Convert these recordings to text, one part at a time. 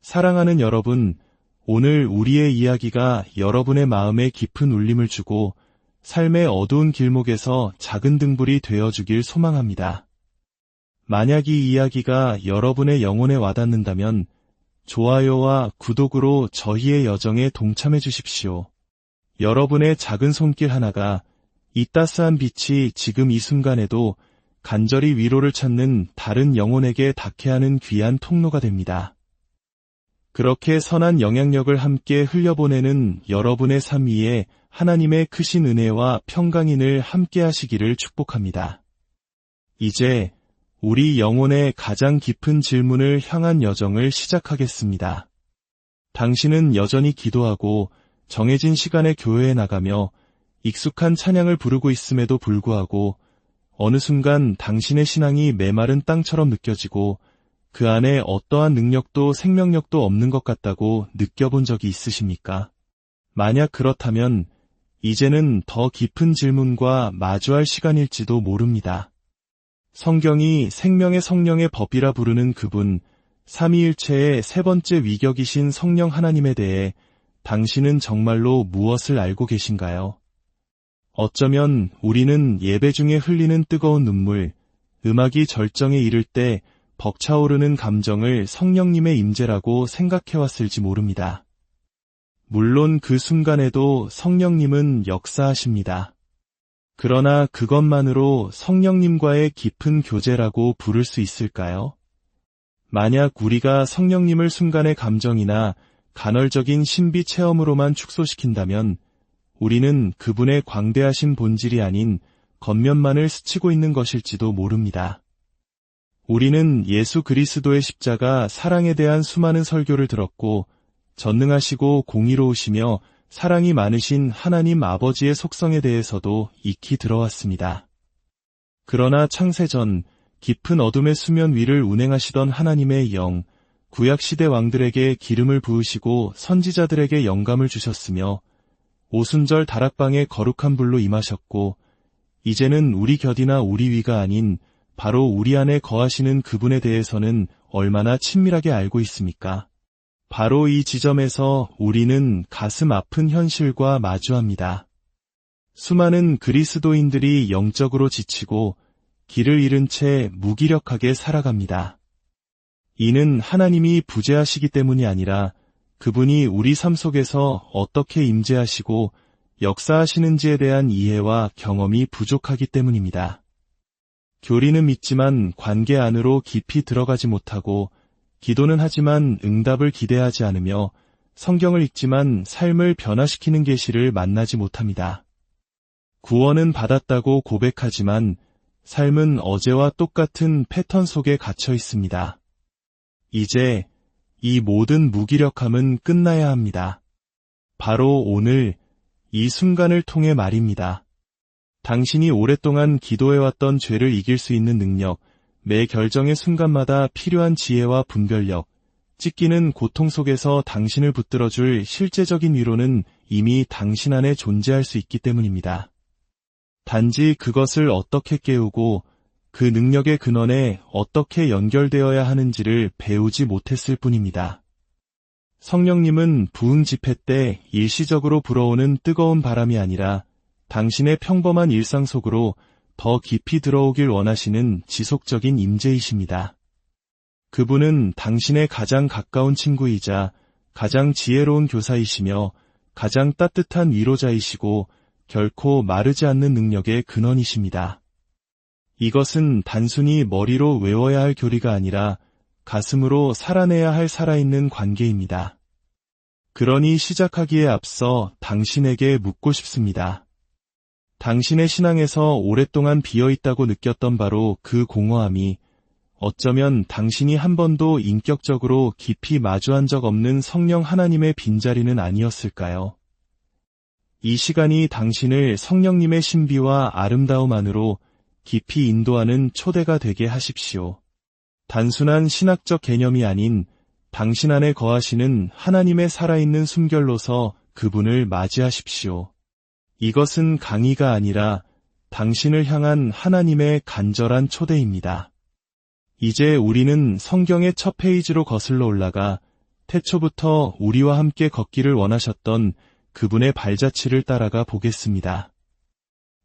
사랑하는 여러분, 오늘 우리의 이야기가 여러분의 마음에 깊은 울림을 주고 삶의 어두운 길목에서 작은 등불이 되어주길 소망합니다. 만약 이 이야기가 여러분의 영혼에 와닿는다면 좋아요와 구독으로 저희의 여정에 동참해 주십시오. 여러분의 작은 손길 하나가 이 따스한 빛이 지금 이 순간에도 간절히 위로를 찾는 다른 영혼에게 닿게 하는 귀한 통로가 됩니다. 그렇게 선한 영향력을 함께 흘려보내는 여러분의 삶 위에 하나님의 크신 은혜와 평강이 늘 함께 하시기를 축복합니다. 이제 우리 영혼의 가장 깊은 질문을 향한 여정을 시작하겠습니다. 당신은 여전히 기도하고 정해진 시간에 교회에 나가며 익숙한 찬양을 부르고 있음에도 불구하고 어느 순간 당신의 신앙이 메마른 땅처럼 느껴지고 그 안에 어떠한 능력도 생명력도 없는 것 같다고 느껴본 적이 있으십니까? 만약 그렇다면 이제는 더 깊은 질문과 마주할 시간일지도 모릅니다. 성경이 생명의 성령의 법이라 부르는 그분, 삼위일체의 세 번째 위격이신 성령 하나님에 대해 당신은 정말로 무엇을 알고 계신가요? 어쩌면 우리는 예배 중에 흘리는 뜨거운 눈물, 음악이 절정에 이를 때 벅차오르는 감정을 성령님의 임재라고 생각해왔을지 모릅니다. 물론 그 순간에도 성령님은 역사하십니다. 그러나 그것만으로 성령님과의 깊은 교제라고 부를 수 있을까요? 만약 우리가 성령님을 순간의 감정이나 간헐적인 신비 체험으로만 축소시킨다면 우리는 그분의 광대하신 본질이 아닌 겉면만을 스치고 있는 것일지도 모릅니다. 우리는 예수 그리스도의 십자가 사랑에 대한 수많은 설교를 들었고 전능하시고 공의로우시며 사랑이 많으신 하나님 아버지의 속성에 대해서도 익히 들어왔습니다. 그러나 창세전 깊은 어둠의 수면 위를 운행하시던 하나님의 영, 구약시대 왕들에게 기름을 부으시고 선지자들에게 영감을 주셨으며 오순절 다락방에 거룩한 불로 임하셨고 이제는 우리 곁이나 우리 위가 아닌 바로 우리 안에 거하시는 그분에 대해서는 얼마나 친밀하게 알고 있습니까? 바로 이 지점에서 우리는 가슴 아픈 현실과 마주합니다. 수많은 그리스도인들이 영적으로 지치고 길을 잃은 채 무기력하게 살아갑니다. 이는 하나님이 부재하시기 때문이 아니라 그분이 우리 삶 속에서 어떻게 임재하시고 역사하시는지에 대한 이해와 경험이 부족하기 때문입니다. 교리는 믿지만 관계 안으로 깊이 들어가지 못하고 기도는 하지만 응답을 기대하지 않으며 성경을 읽지만 삶을 변화시키는 계시를 만나지 못합니다. 구원은 받았다고 고백하지만 삶은 어제와 똑같은 패턴 속에 갇혀 있습니다. 이제 이 모든 무기력함은 끝나야 합니다. 바로 오늘 이 순간을 통해 말입니다. 당신이 오랫동안 기도해왔던 죄를 이길 수 있는 능력, 매 결정의 순간마다 필요한 지혜와 분별력, 찢기는 고통 속에서 당신을 붙들어줄 실제적인 위로는 이미 당신 안에 존재할 수 있기 때문입니다. 단지 그것을 어떻게 깨우고 그 능력의 근원에 어떻게 연결되어야 하는지를 배우지 못했을 뿐입니다. 성령님은 부흥 집회 때 일시적으로 불어오는 뜨거운 바람이 아니라 당신의 평범한 일상 속으로 더 깊이 들어오길 원하시는 지속적인 임재이십니다. 그분은 당신의 가장 가까운 친구이자 가장 지혜로운 교사이시며 가장 따뜻한 위로자이시고 결코 마르지 않는 능력의 근원이십니다. 이것은 단순히 머리로 외워야 할 교리가 아니라 가슴으로 살아내야 할 살아있는 관계입니다. 그러니 시작하기에 앞서 당신에게 묻고 싶습니다. 당신의 신앙에서 오랫동안 비어있다고 느꼈던 바로 그 공허함이 어쩌면 당신이 한 번도 인격적으로 깊이 마주한 적 없는 성령 하나님의 빈자리는 아니었을까요? 이 시간이 당신을 성령님의 신비와 아름다움 안으로 깊이 인도하는 초대가 되게 하십시오. 단순한 신학적 개념이 아닌 당신 안에 거하시는 하나님의 살아있는 숨결로서 그분을 맞이하십시오. 이것은 강의가 아니라 당신을 향한 하나님의 간절한 초대입니다. 이제 우리는 성경의 첫 페이지로 거슬러 올라가 태초부터 우리와 함께 걷기를 원하셨던 그분의 발자취를 따라가 보겠습니다.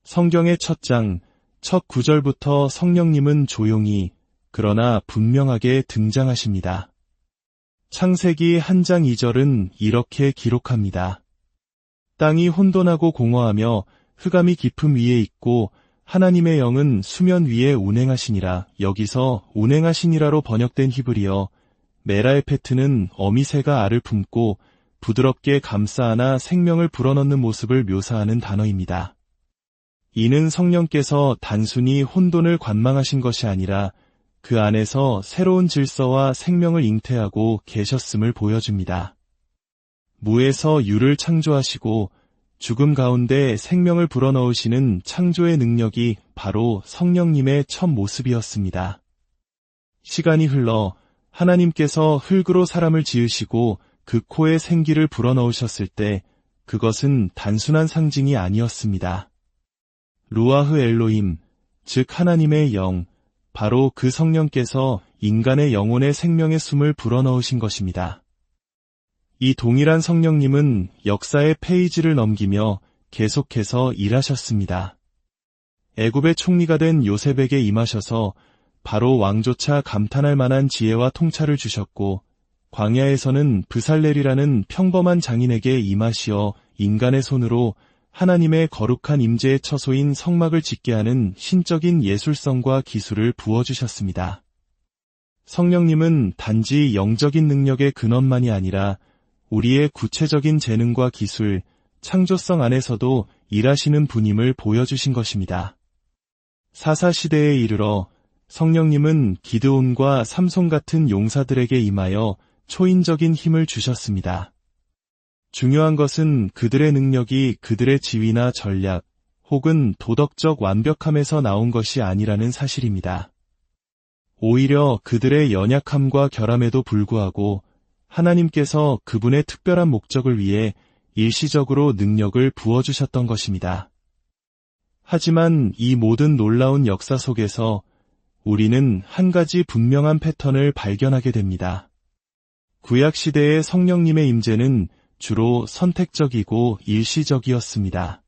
성경의 첫 장, 첫 구절부터 성령님은 조용히 그러나 분명하게 등장하십니다. 창세기 1장 2절은 이렇게 기록합니다. 땅이 혼돈하고 공허하며 흑암이 깊음 위에 있고 하나님의 영은 수면 위에 운행하시니라. 여기서 운행하시니라로 번역된 히브리어 메라에페트는 어미새가 알을 품고 부드럽게 감싸 안아 생명을 불어넣는 모습을 묘사하는 단어입니다. 이는 성령께서 단순히 혼돈을 관망하신 것이 아니라 그 안에서 새로운 질서와 생명을 잉태하고 계셨음을 보여줍니다. 무에서 유를 창조하시고 죽음 가운데 생명을 불어넣으시는 창조의 능력이 바로 성령님의 첫 모습이었습니다. 시간이 흘러 하나님께서 흙으로 사람을 지으시고 그 코에 생기를 불어넣으셨을 때 그것은 단순한 상징이 아니었습니다. 루아흐 엘로힘, 즉 하나님의 영, 바로 그 성령께서 인간의 영혼에 생명의 숨을 불어넣으신 것입니다. 이 동일한 성령님은 역사의 페이지를 넘기며 계속해서 일하셨습니다. 애굽의 총리가 된 요셉에게 임하셔서 바로 왕조차 감탄할 만한 지혜와 통찰을 주셨고 광야에서는 브살렐이라는 평범한 장인에게 임하시어 인간의 손으로 하나님의 거룩한 임재의 처소인 성막을 짓게 하는 신적인 예술성과 기술을 부어주셨습니다. 성령님은 단지 영적인 능력의 근원만이 아니라 우리의 구체적인 재능과 기술, 창조성 안에서도 일하시는 분임을 보여주신 것입니다. 사사시대에 이르러 성령님은 기드온과 삼손 같은 용사들에게 임하여 초인적인 힘을 주셨습니다. 중요한 것은 그들의 능력이 그들의 지위나 전략 혹은 도덕적 완벽함에서 나온 것이 아니라는 사실입니다. 오히려 그들의 연약함과 결함에도 불구하고 하나님께서 그분의 특별한 목적을 위해 일시적으로 능력을 부어주셨던 것입니다. 하지만 이 모든 놀라운 역사 속에서 우리는 한 가지 분명한 패턴을 발견하게 됩니다. 구약시대의 성령님의 임재는 주로 선택적이고 일시적이었습니다.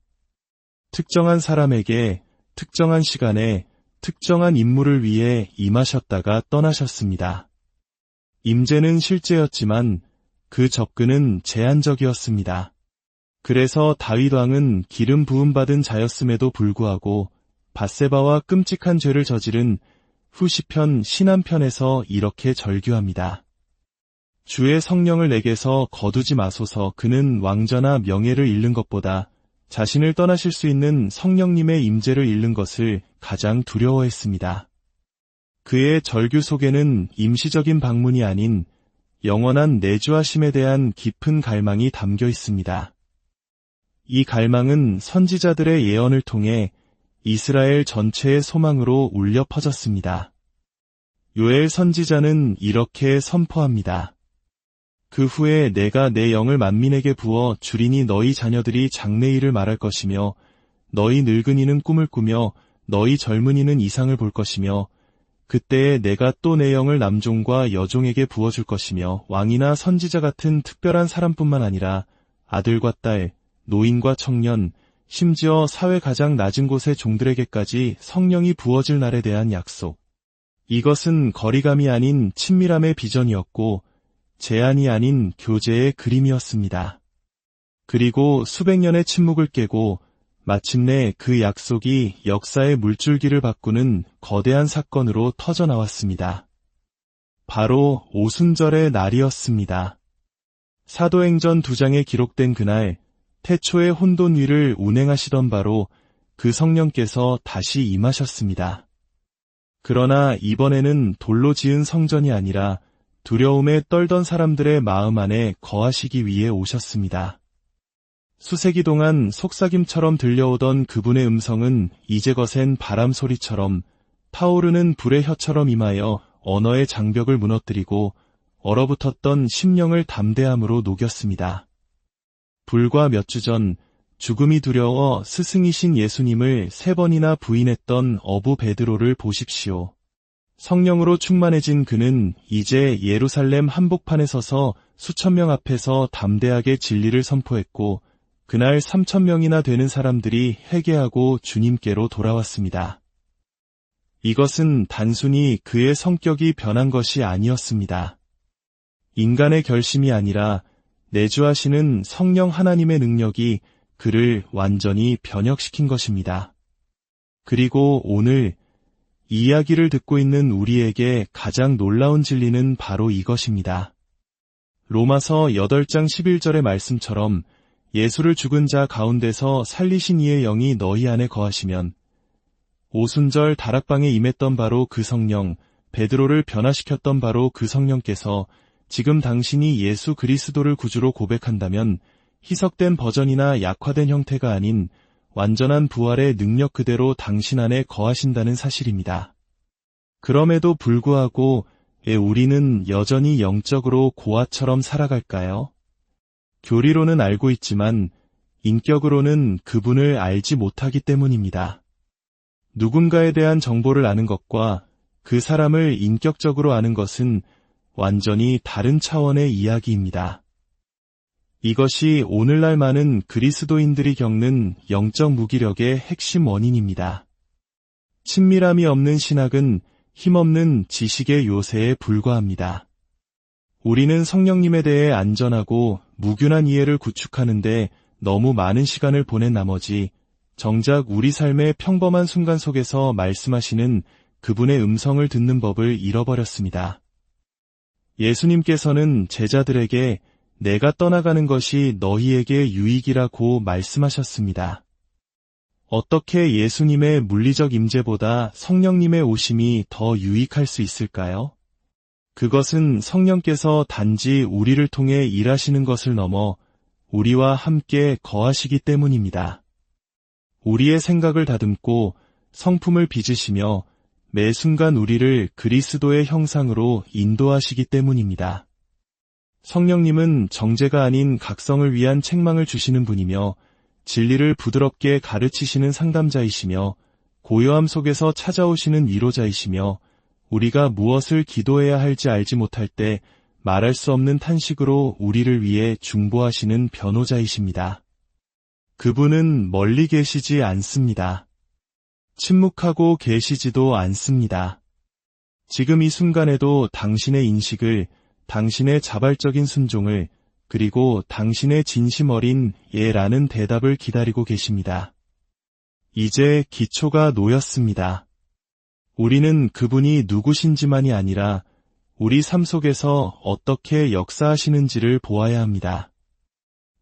특정한 사람에게, 특정한 시간에, 특정한 임무를 위해 임하셨다가 떠나셨습니다. 임재는 실제였지만 그 접근은 제한적이었습니다. 그래서 다윗 왕은 기름 부음받은 자였음에도 불구하고 밧세바와 끔찍한 죄를 저지른 후시편 신한편에서 이렇게 절규합니다. 주의 성령을 내게서 거두지 마소서. 그는 왕좌나 명예를 잃는 것보다 자신을 떠나실 수 있는 성령님의 임재를 잃는 것을 가장 두려워했습니다. 그의 절규 속에는 임시적인 방문이 아닌 영원한 내주하심에 대한 깊은 갈망이 담겨 있습니다. 이 갈망은 선지자들의 예언을 통해 이스라엘 전체의 소망으로 울려 퍼졌습니다. 요엘 선지자는 이렇게 선포합니다. 그 후에 내가 내 영을 만민에게 부어 주리니 너희 자녀들이 장래일을 말할 것이며 너희 늙은이는 꿈을 꾸며 너희 젊은이는 이상을 볼 것이며 그때에 내가 또 내 영을 남종과 여종에게 부어줄 것이며 왕이나 선지자 같은 특별한 사람뿐만 아니라 아들과 딸, 노인과 청년, 심지어 사회 가장 낮은 곳의 종들에게까지 성령이 부어질 날에 대한 약속. 이것은 거리감이 아닌 친밀함의 비전이었고 제한이 아닌 교제의 그림이었습니다. 그리고 수백 년의 침묵을 깨고 마침내 그 약속이 역사의 물줄기를 바꾸는 거대한 사건으로 터져나왔습니다. 바로 오순절의 날이었습니다. 사도행전 2장에 기록된 그날 태초의 혼돈 위를 운행하시던 바로 그 성령께서 다시 임하셨습니다. 그러나 이번에는 돌로 지은 성전이 아니라 두려움에 떨던 사람들의 마음 안에 거하시기 위해 오셨습니다. 수세기 동안 속삭임처럼 들려오던 그분의 음성은 이제 거센 바람 소리처럼 타오르는 불의 혀처럼 임하여 언어의 장벽을 무너뜨리고 얼어붙었던 심령을 담대함으로 녹였습니다. 불과 몇 주 전 죽음이 두려워 스승이신 예수님을 3번이나 부인했던 어부 베드로를 보십시오. 성령으로 충만해진 그는 이제 예루살렘 한복판에 서서 수천 명 앞에서 담대하게 진리를 선포했고 그날 3,000명이나 되는 사람들이 회개하고 주님께로 돌아왔습니다. 이것은 단순히 그의 성격이 변한 것이 아니었습니다. 인간의 결심이 아니라 내주하시는 성령 하나님의 능력이 그를 완전히 변혁시킨 것입니다. 그리고 오늘 이 이야기를 듣고 있는 우리에게 가장 놀라운 진리는 바로 이것입니다. 로마서 8장 11절의 말씀처럼 예수를 죽은 자 가운데서 살리신 이의 영이 너희 안에 거하시면 오순절 다락방에 임했던 바로 그 성령, 베드로를 변화시켰던 바로 그 성령께서 지금 당신이 예수 그리스도를 구주로 고백한다면 희석된 버전이나 약화된 형태가 아닌 완전한 부활의 능력 그대로 당신 안에 거하신다는 사실입니다. 그럼에도 불구하고 우리는 여전히 영적으로 고아처럼 살아갈까요? 교리로는 알고 있지만 인격으로는 그분을 알지 못하기 때문입니다. 누군가에 대한 정보를 아는 것과 그 사람을 인격적으로 아는 것은 완전히 다른 차원의 이야기입니다. 이것이 오늘날 많은 그리스도인들이 겪는 영적 무기력의 핵심 원인입니다. 친밀함이 없는 신학은 힘없는 지식의 요새에 불과합니다. 우리는 성령님에 대해 안전하고 무균한 이해를 구축하는데 너무 많은 시간을 보낸 나머지 정작 우리 삶의 평범한 순간 속에서 말씀하시는 그분의 음성을 듣는 법을 잃어버렸습니다. 예수님께서는 제자들에게 내가 떠나가는 것이 너희에게 유익이라고 말씀하셨습니다. 어떻게 예수님의 물리적 임재보다 성령님의 오심이 더 유익할 수 있을까요? 그것은 성령께서 단지 우리를 통해 일하시는 것을 넘어 우리와 함께 거하시기 때문입니다. 우리의 생각을 다듬고 성품을 빚으시며 매 순간 우리를 그리스도의 형상으로 인도하시기 때문입니다. 성령님은 정죄가 아닌 각성을 위한 책망을 주시는 분이며 진리를 부드럽게 가르치시는 상담자이시며 고요함 속에서 찾아오시는 위로자이시며 우리가 무엇을 기도해야 할지 알지 못할 때 말할 수 없는 탄식으로 우리를 위해 중보하시는 변호자이십니다. 그분은 멀리 계시지 않습니다. 침묵하고 계시지도 않습니다. 지금 이 순간에도 당신의 인식을, 당신의 자발적인 순종을, 그리고 당신의 진심 어린 예라는 대답을 기다리고 계십니다. 이제 기초가 놓였습니다. 우리는 그분이 누구신지만이 아니라 우리 삶 속에서 어떻게 역사하시는지를 보아야 합니다.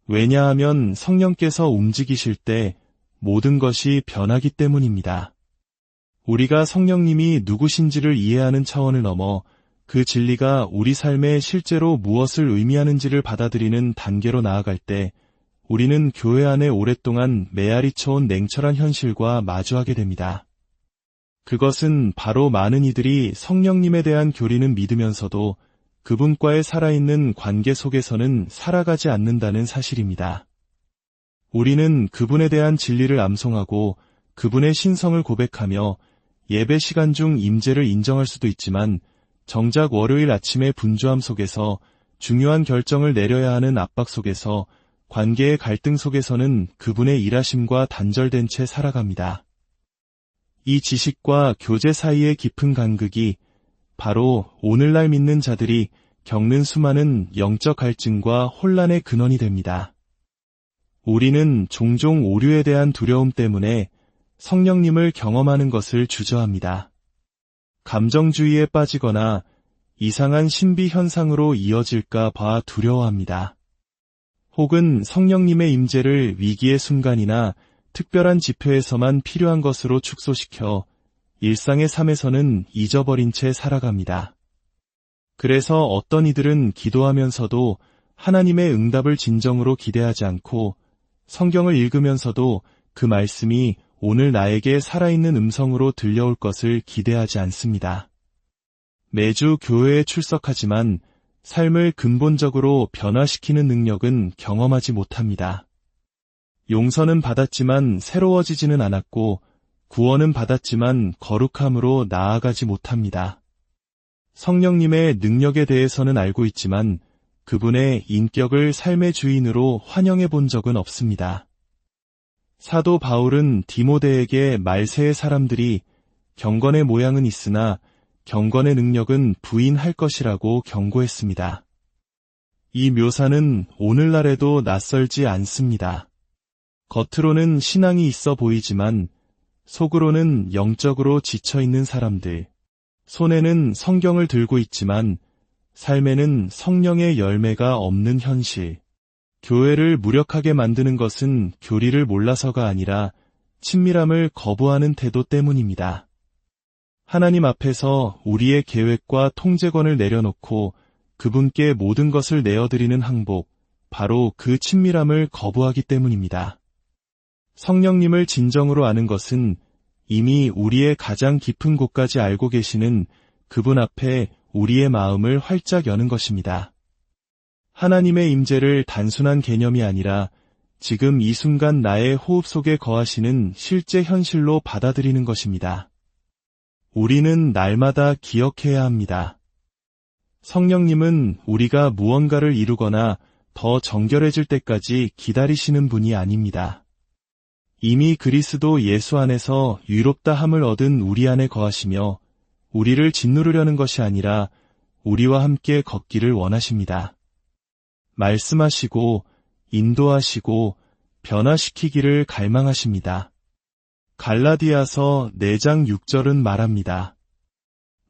왜냐하면 성령께서 움직이실 때 모든 것이 변하기 때문입니다. 우리가 성령님이 누구신지를 이해하는 차원을 넘어 그 진리가 우리 삶에 실제로 무엇을 의미하는지를 받아들이는 단계로 나아갈 때 우리는 교회 안에 오랫동안 메아리 쳐온 냉철한 현실과 마주하게 됩니다. 그것은 바로 많은 이들이 성령님에 대한 교리는 믿으면서도 그분과의 살아있는 관계 속에서는 살아가지 않는다는 사실입니다. 우리는 그분에 대한 진리를 암송하고 그분의 신성을 고백하며 예배 시간 중 임재를 인정할 수도 있지만 정작 월요일 아침의 분주함 속에서 중요한 결정을 내려야 하는 압박 속에서 관계의 갈등 속에서는 그분의 일하심과 단절된 채 살아갑니다. 이 지식과 교제 사이의 깊은 간극이 바로 오늘날 믿는 자들이 겪는 수많은 영적 갈증과 혼란의 근원이 됩니다. 우리는 종종 오류에 대한 두려움 때문에 성령님을 경험하는 것을 주저합니다. 감정주의에 빠지거나 이상한 신비 현상으로 이어질까 봐 두려워합니다. 혹은 성령님의 임재를 위기의 순간이나 특별한 집회에서만 필요한 것으로 축소시켜 일상의 삶에서는 잊어버린 채 살아갑니다. 그래서 어떤 이들은 기도하면서도 하나님의 응답을 진정으로 기대하지 않고 성경을 읽으면서도 그 말씀이 오늘 나에게 살아있는 음성으로 들려올 것을 기대하지 않습니다. 매주 교회에 출석하지만 삶을 근본적으로 변화시키는 능력은 경험하지 못합니다. 용서는 받았지만 새로워지지는 않았고 구원은 받았지만 거룩함으로 나아가지 못합니다. 성령님의 능력에 대해서는 알고 있지만 그분의 인격을 삶의 주인으로 환영해 본 적은 없습니다. 사도 바울은 디모데에게 말세의 사람들이 경건의 모양은 있으나 경건의 능력은 부인할 것이라고 경고했습니다. 이 묘사는 오늘날에도 낯설지 않습니다. 겉으로는 신앙이 있어 보이지만 속으로는 영적으로 지쳐있는 사람들, 손에는 성경을 들고 있지만 삶에는 성령의 열매가 없는 현실, 교회를 무력하게 만드는 것은 교리를 몰라서가 아니라 친밀함을 거부하는 태도 때문입니다. 하나님 앞에서 우리의 계획과 통제권을 내려놓고 그분께 모든 것을 내어드리는 항복, 바로 그 친밀함을 거부하기 때문입니다. 성령님을 진정으로 아는 것은 이미 우리의 가장 깊은 곳까지 알고 계시는 그분 앞에 우리의 마음을 활짝 여는 것입니다. 하나님의 임재를 단순한 개념이 아니라 지금 이 순간 나의 호흡 속에 거하시는 실제 현실로 받아들이는 것입니다. 우리는 날마다 기억해야 합니다. 성령님은 우리가 무언가를 이루거나 더 정결해질 때까지 기다리시는 분이 아닙니다. 이미 그리스도 예수 안에서 유롭다함을 얻은 우리 안에 거하시며 우리를 짓누르려는 것이 아니라 우리와 함께 걷기를 원하십니다. 말씀하시고 인도하시고 변화시키기를 갈망하십니다. 갈라디아서 4장 6절은 말합니다.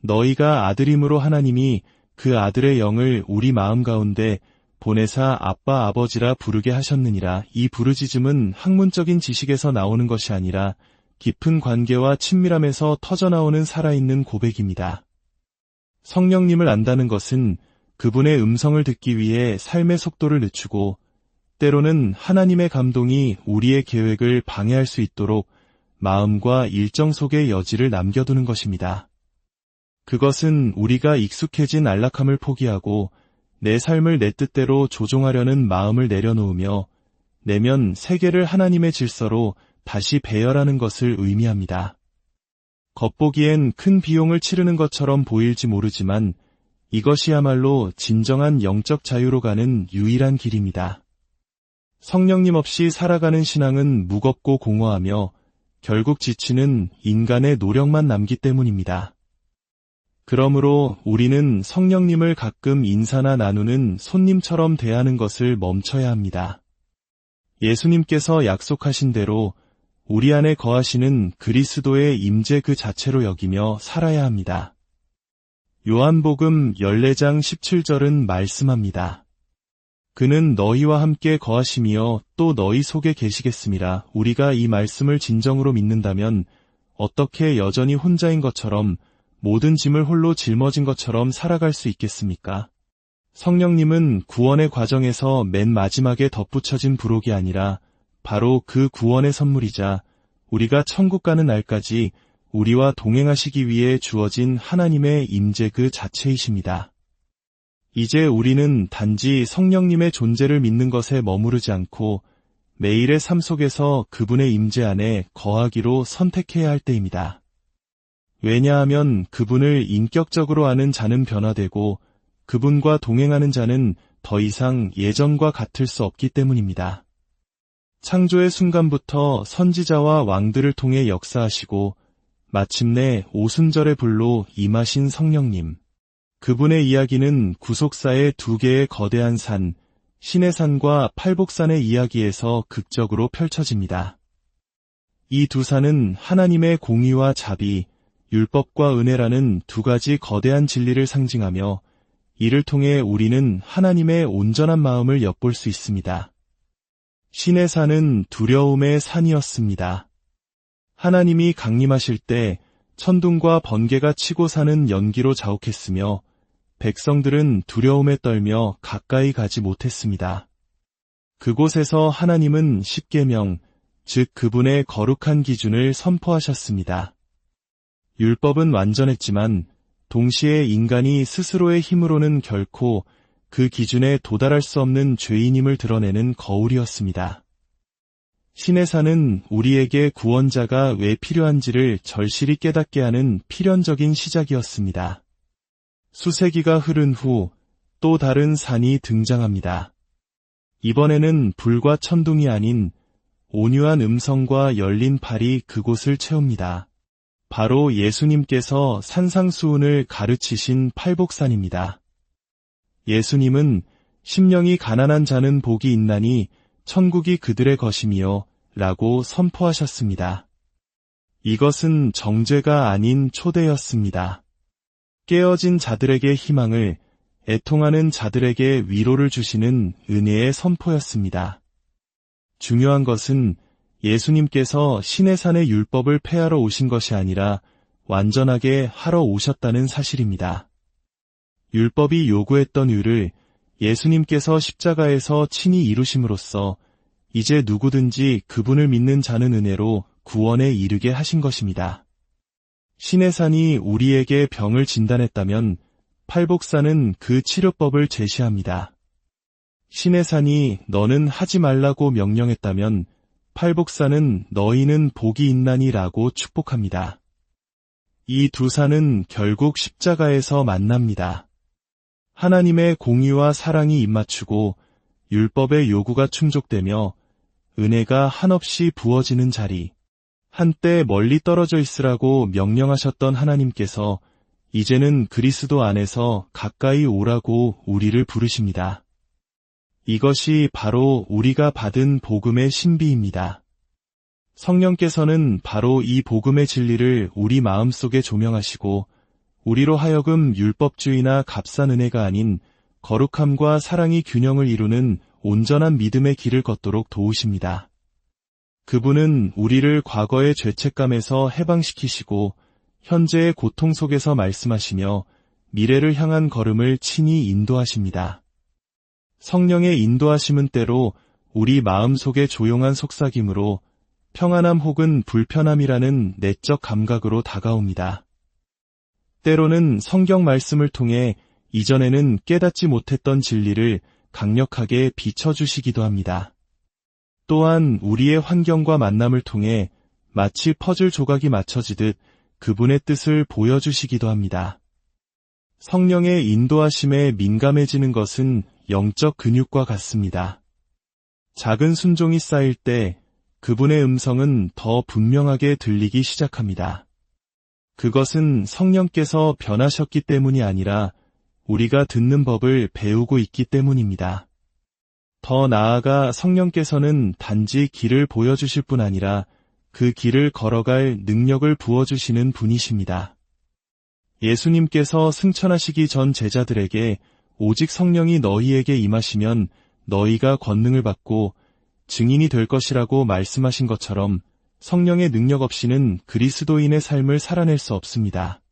너희가 아들임으로 하나님이 그 아들의 영을 우리 마음 가운데 보내사 아빠 아버지라 부르게 하셨느니라. 이 부르짖음은 학문적인 지식에서 나오는 것이 아니라 깊은 관계와 친밀함에서 터져나오는 살아있는 고백입니다. 성령님을 안다는 것은 그분의 음성을 듣기 위해 삶의 속도를 늦추고 때로는 하나님의 감동이 우리의 계획을 방해할 수 있도록 마음과 일정 속의 여지를 남겨두는 것입니다. 그것은 우리가 익숙해진 안락함을 포기하고 내 삶을 내 뜻대로 조종하려는 마음을 내려놓으며 내면 세계를 하나님의 질서로 다시 배열하는 것을 의미합니다. 겉보기엔 큰 비용을 치르는 것처럼 보일지 모르지만 이것이야말로 진정한 영적 자유로 가는 유일한 길입니다. 성령님 없이 살아가는 신앙은 무겁고 공허하며 결국 지치는 인간의 노력만 남기 때문입니다. 그러므로 우리는 성령님을 가끔 인사나 나누는 손님처럼 대하는 것을 멈춰야 합니다. 예수님께서 약속하신 대로 우리 안에 거하시는 그리스도의 임재 그 자체로 여기며 살아야 합니다. 요한복음 14장 17절은 말씀합니다. 그는 너희와 함께 거하시며 또 너희 속에 계시겠음이라. 우리가 이 말씀을 진정으로 믿는다면 어떻게 여전히 혼자인 것처럼 모든 짐을 홀로 짊어진 것처럼 살아갈 수 있겠습니까? 성령님은 구원의 과정에서 맨 마지막에 덧붙여진 부록이 아니라 바로 그 구원의 선물이자 우리가 천국 가는 날까지 우리와 동행하시기 위해 주어진 하나님의 임재 그 자체이십니다. 이제 우리는 단지 성령님의 존재를 믿는 것에 머무르지 않고 매일의 삶 속에서 그분의 임재 안에 거하기로 선택해야 할 때입니다. 왜냐하면 그분을 인격적으로 아는 자는 변화되고 그분과 동행하는 자는 더 이상 예전과 같을 수 없기 때문입니다. 창조의 순간부터 선지자와 왕들을 통해 역사하시고 마침내 오순절의 불로 임하신 성령님. 그분의 이야기는 구속사의 2개의 거대한 산, 시내산과 팔복산의 이야기에서 극적으로 펼쳐집니다. 이 두 산은 하나님의 공의와 자비, 율법과 은혜라는 2가지 거대한 진리를 상징하며 이를 통해 우리는 하나님의 온전한 마음을 엿볼 수 있습니다. 신의 산은 두려움의 산이었습니다. 하나님이 강림하실 때 천둥과 번개가 치고 사는 연기로 자욱했으며 백성들은 두려움에 떨며 가까이 가지 못했습니다. 그곳에서 하나님은 십계명, 즉 그분의 거룩한 기준을 선포하셨습니다. 율법은 완전했지만 동시에 인간이 스스로의 힘으로는 결코 그 기준에 도달할 수 없는 죄인임을 드러내는 거울이었습니다. 신의 산은 우리에게 구원자가 왜 필요한지를 절실히 깨닫게 하는 필연적인 시작이었습니다. 수세기가 흐른 후 또 다른 산이 등장합니다. 이번에는 불과 천둥이 아닌 온유한 음성과 열린 팔이 그곳을 채웁니다. 바로 예수님께서 산상수훈을 가르치신 팔복산입니다. 예수님은 심령이 가난한 자는 복이 있나니 천국이 그들의 것이미요 라고 선포하셨습니다. 이것은 정죄가 아닌 초대였습니다. 깨어진 자들에게 희망을, 애통하는 자들에게 위로를 주시는 은혜의 선포였습니다. 중요한 것은 예수님께서 시내산의 율법을 폐하러 오신 것이 아니라 완전하게 하러 오셨다는 사실입니다. 율법이 요구했던 의를 예수님께서 십자가에서 친히 이루심으로써 이제 누구든지 그분을 믿는 자는 은혜로 구원에 이르게 하신 것입니다. 시내산이 우리에게 병을 진단했다면 팔복산은 그 치료법을 제시합니다. 시내산이 너는 하지 말라고 명령했다면 팔복산은 너희는 복이 있나니라고 축복합니다. 이 두 산은 결국 십자가에서 만납니다. 하나님의 공의와 사랑이 입맞추고 율법의 요구가 충족되며 은혜가 한없이 부어지는 자리, 한때 멀리 떨어져 있으라고 명령하셨던 하나님께서 이제는 그리스도 안에서 가까이 오라고 우리를 부르십니다. 이것이 바로 우리가 받은 복음의 신비입니다. 성령께서는 바로 이 복음의 진리를 우리 마음속에 조명하시고 우리로 하여금 율법주의나 값싼 은혜가 아닌 거룩함과 사랑이 균형을 이루는 온전한 믿음의 길을 걷도록 도우십니다. 그분은 우리를 과거의 죄책감에서 해방시키시고 현재의 고통 속에서 말씀하시며 미래를 향한 걸음을 친히 인도하십니다. 성령의 인도하심은 때로 우리 마음속의 조용한 속삭임으로 평안함 혹은 불편함이라는 내적 감각으로 다가옵니다. 때로는 성경 말씀을 통해 이전에는 깨닫지 못했던 진리를 강력하게 비춰주시기도 합니다. 또한 우리의 환경과 만남을 통해 마치 퍼즐 조각이 맞춰지듯 그분의 뜻을 보여주시기도 합니다. 성령의 인도하심에 민감해지는 것은 영적 근육과 같습니다. 작은 순종이 쌓일 때 그분의 음성은 더 분명하게 들리기 시작합니다. 그것은 성령께서 변하셨기 때문이 아니라 우리가 듣는 법을 배우고 있기 때문입니다. 더 나아가 성령께서는 단지 길을 보여주실 뿐 아니라 그 길을 걸어갈 능력을 부어주시는 분이십니다. 예수님께서 승천하시기 전 제자들에게 오직 성령이 너희에게 임하시면 너희가 권능을 받고 증인이 될 것이라고 말씀하신 것처럼 성령의 능력 없이는 그리스도인의 삶을 살아낼 수 없습니다.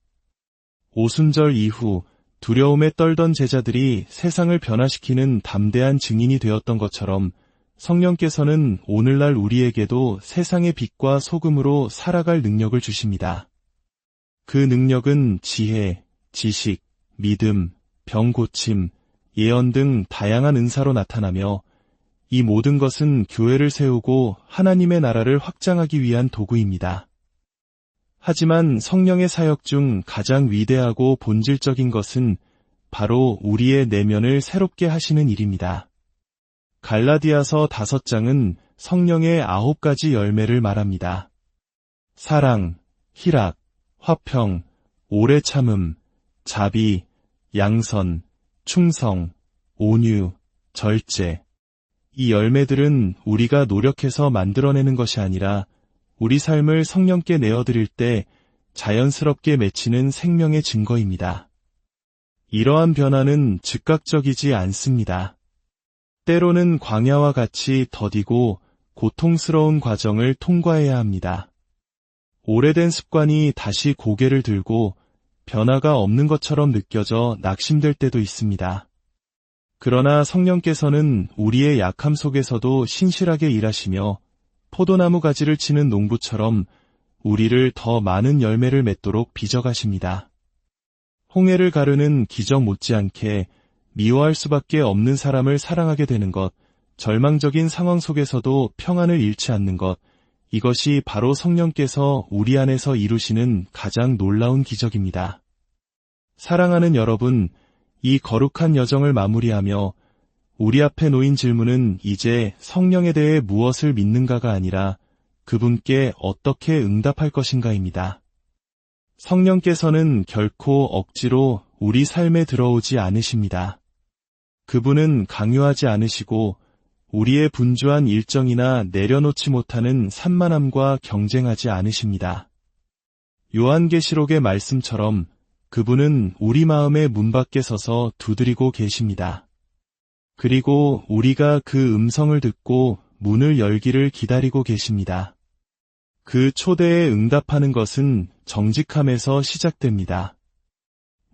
오순절 이후 두려움에 떨던 제자들이 세상을 변화시키는 담대한 증인이 되었던 것처럼 성령께서는 오늘날 우리에게도 세상의 빛과 소금으로 살아갈 능력을 주십니다. 그 능력은 지혜, 지식, 믿음, 병 고침, 예언 등 다양한 은사로 나타나며 이 모든 것은 교회를 세우고 하나님의 나라를 확장하기 위한 도구입니다. 하지만 성령의 사역 중 가장 위대하고 본질적인 것은 바로 우리의 내면을 새롭게 하시는 일입니다. 갈라디아서 5장은 성령의 9가지 열매를 말합니다. 사랑, 희락, 화평, 오래 참음, 자비, 양선, 충성, 온유, 절제. 이 열매들은 우리가 노력해서 만들어내는 것이 아니라 우리 삶을 성령께 내어드릴 때 자연스럽게 맺히는 생명의 증거입니다. 이러한 변화는 즉각적이지 않습니다. 때로는 광야와 같이 더디고 고통스러운 과정을 통과해야 합니다. 오래된 습관이 다시 고개를 들고 변화가 없는 것처럼 느껴져 낙심될 때도 있습니다. 그러나 성령께서는 우리의 약함 속에서도 신실하게 일하시며 포도나무 가지를 치는 농부처럼 우리를 더 많은 열매를 맺도록 빚어가십니다. 홍해를 가르는 기적 못지않게 미워할 수밖에 없는 사람을 사랑하게 되는 것, 절망적인 상황 속에서도 평안을 잃지 않는 것, 이것이 바로 성령께서 우리 안에서 이루시는 가장 놀라운 기적입니다. 사랑하는 여러분, 이 거룩한 여정을 마무리하며 우리 앞에 놓인 질문은 이제 성령에 대해 무엇을 믿는가가 아니라 그분께 어떻게 응답할 것인가입니다. 성령께서는 결코 억지로 우리 삶에 들어오지 않으십니다. 그분은 강요하지 않으시고 우리의 분주한 일정이나 내려놓지 못하는 산만함과 경쟁하지 않으십니다. 요한계시록의 말씀처럼 그분은 우리 마음의 문 밖에 서서 두드리고 계십니다. 그리고 우리가 그 음성을 듣고 문을 열기를 기다리고 계십니다. 그 초대에 응답하는 것은 정직함에서 시작됩니다.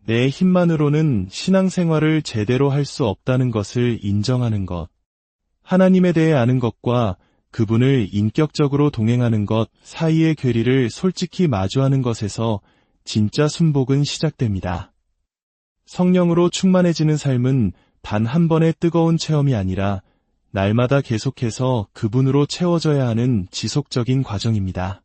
내 힘만으로는 신앙생활을 제대로 할 수 없다는 것을 인정하는 것, 하나님에 대해 아는 것과 그분을 인격적으로 동행하는 것 사이의 괴리를 솔직히 마주하는 것에서 진짜 순복은 시작됩니다. 성령으로 충만해지는 삶은 단 한 번의 뜨거운 체험이 아니라 날마다 계속해서 그분으로 채워져야 하는 지속적인 과정입니다.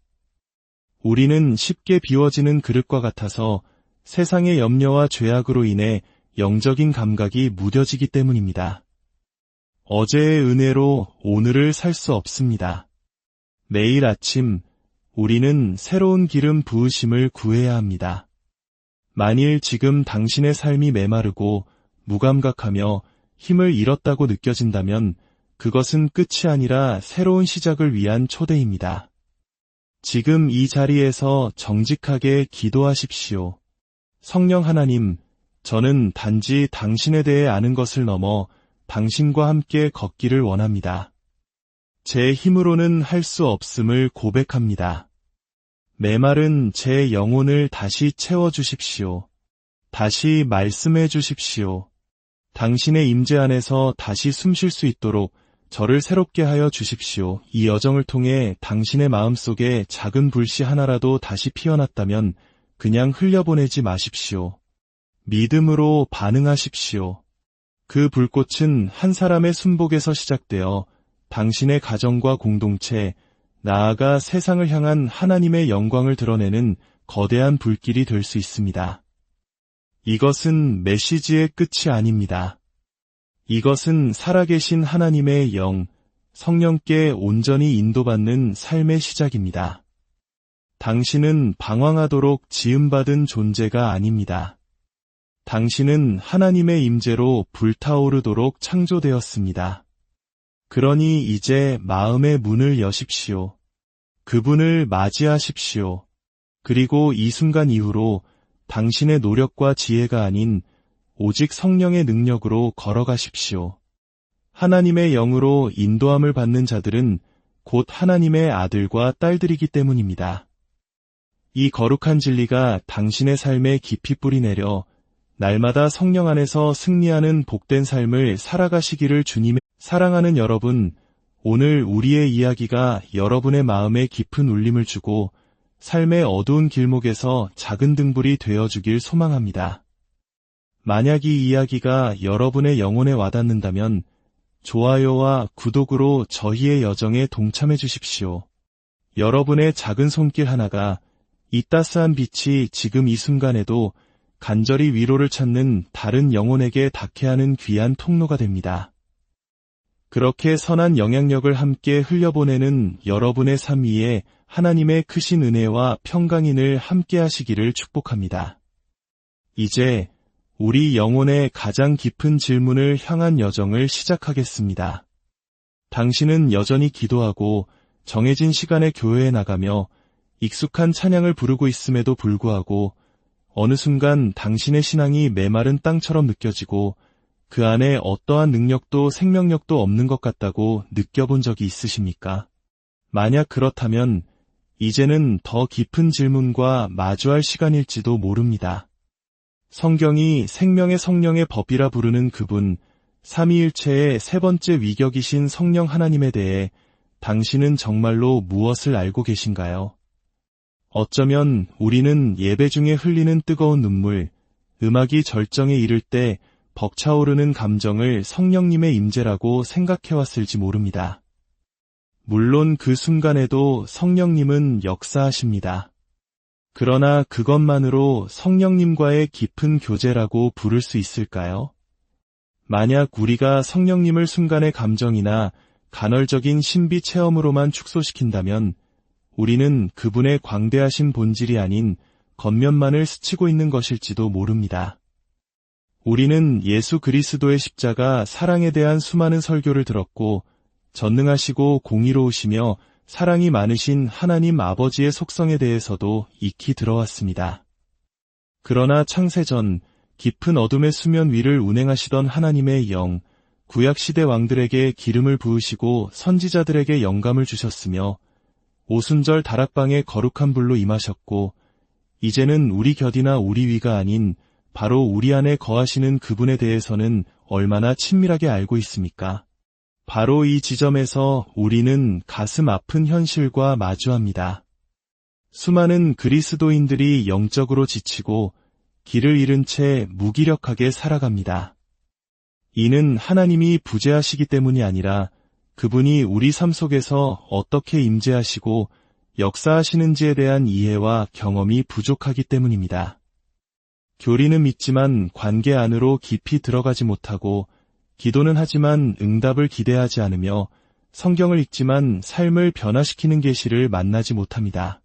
우리는 쉽게 비워지는 그릇과 같아서 세상의 염려와 죄악으로 인해 영적인 감각이 무뎌지기 때문입니다. 어제의 은혜로 오늘을 살 수 없습니다. 매일 아침 우리는 새로운 기름 부으심을 구해야 합니다. 만일 지금 당신의 삶이 메마르고 무감각하며 힘을 잃었다고 느껴진다면 그것은 끝이 아니라 새로운 시작을 위한 초대입니다. 지금 이 자리에서 정직하게 기도하십시오. 성령 하나님, 저는 단지 당신에 대해 아는 것을 넘어 당신과 함께 걷기를 원합니다. 제 힘으로는 할 수 없음을 고백합니다. 메마른 제 영혼을 다시 채워주십시오. 다시 말씀해 주십시오. 당신의 임재 안에서 다시 숨쉴 수 있도록 저를 새롭게 하여 주십시오. 이 여정을 통해 당신의 마음속에 작은 불씨 하나라도 다시 피어났다면 그냥 흘려보내지 마십시오. 믿음으로 반응하십시오. 그 불꽃은 한 사람의 순복에서 시작되어 당신의 가정과 공동체, 나아가 세상을 향한 하나님의 영광을 드러내는 거대한 불길이 될 수 있습니다. 이것은 메시지의 끝이 아닙니다. 이것은 살아계신 하나님의 영, 성령께 온전히 인도받는 삶의 시작입니다. 당신은 방황하도록 지음받은 존재가 아닙니다. 당신은 하나님의 임재로 불타오르도록 창조되었습니다. 그러니 이제 마음의 문을 여십시오. 그분을 맞이하십시오. 그리고 이 순간 이후로 당신의 노력과 지혜가 아닌 오직 성령의 능력으로 걸어가십시오. 하나님의 영으로 인도함을 받는 자들은 곧 하나님의 아들과 딸들이기 때문입니다. 이 거룩한 진리가 당신의 삶에 깊이 뿌리내려 날마다 성령 안에서 승리하는 복된 삶을 살아가시기를 주님의 사랑하는 여러분, 오늘 우리의 이야기가 여러분의 마음에 깊은 울림을 주고 삶의 어두운 길목에서 작은 등불이 되어주길 소망합니다. 만약 이 이야기가 여러분의 영혼에 와닿는다면 좋아요와 구독으로 저희의 여정에 동참해 주십시오. 여러분의 작은 손길 하나가 이 따스한 빛이 지금 이 순간에도 간절히 위로를 찾는 다른 영혼에게 닿게 하는 귀한 통로가 됩니다. 그렇게 선한 영향력을 함께 흘려보내는 여러분의 삶 위에 하나님의 크신 은혜와 평강이 늘 함께 하시기를 축복합니다. 이제 우리 영혼의 가장 깊은 질문을 향한 여정을 시작하겠습니다. 당신은 여전히 기도하고 정해진 시간에 교회에 나가며 익숙한 찬양을 부르고 있음에도 불구하고 어느 순간 당신의 신앙이 메마른 땅처럼 느껴지고 그 안에 어떠한 능력도 생명력도 없는 것 같다고 느껴본 적이 있으십니까? 만약 그렇다면 이제는 더 깊은 질문과 마주할 시간일지도 모릅니다. 성경이 생명의 성령의 법이라 부르는 그분, 삼위일체의 세 번째 위격이신 성령 하나님에 대해 당신은 정말로 무엇을 알고 계신가요? 어쩌면 우리는 예배 중에 흘리는 뜨거운 눈물, 음악이 절정에 이를 때 벅차오르는 감정을 성령님의 임재라고 생각해왔을지 모릅니다. 물론 그 순간에도 성령님은 역사하십니다. 그러나 그것만으로 성령님과의 깊은 교제라고 부를 수 있을까요? 만약 우리가 성령님을 순간의 감정이나 간헐적인 신비 체험으로만 축소시킨다면 우리는 그분의 광대하신 본질이 아닌 겉면만을 스치고 있는 것일지도 모릅니다. 우리는 예수 그리스도의 십자가 사랑에 대한 수많은 설교를 들었고 전능하시고 공의로우시며 사랑이 많으신 하나님 아버지의 속성에 대해서도 익히 들어왔습니다. 그러나 창세전 깊은 어둠의 수면 위를 운행하시던 하나님의 영, 구약시대 왕들에게 기름을 부으시고 선지자들에게 영감을 주셨으며 오순절 다락방에 거룩한 불로 임하셨고 이제는 우리 곁이나 우리 위가 아닌 바로 우리 안에 거하시는 그분에 대해서는 얼마나 친밀하게 알고 있습니까? 바로 이 지점에서 우리는 가슴 아픈 현실과 마주합니다. 수많은 그리스도인들이 영적으로 지치고 길을 잃은 채 무기력하게 살아갑니다. 이는 하나님이 부재하시기 때문이 아니라 그분이 우리 삶 속에서 어떻게 임재하시고 역사하시는지에 대한 이해와 경험이 부족하기 때문입니다. 교리는 믿지만 관계 안으로 깊이 들어가지 못하고 기도는 하지만 응답을 기대하지 않으며 성경을 읽지만 삶을 변화시키는 계시를 만나지 못합니다.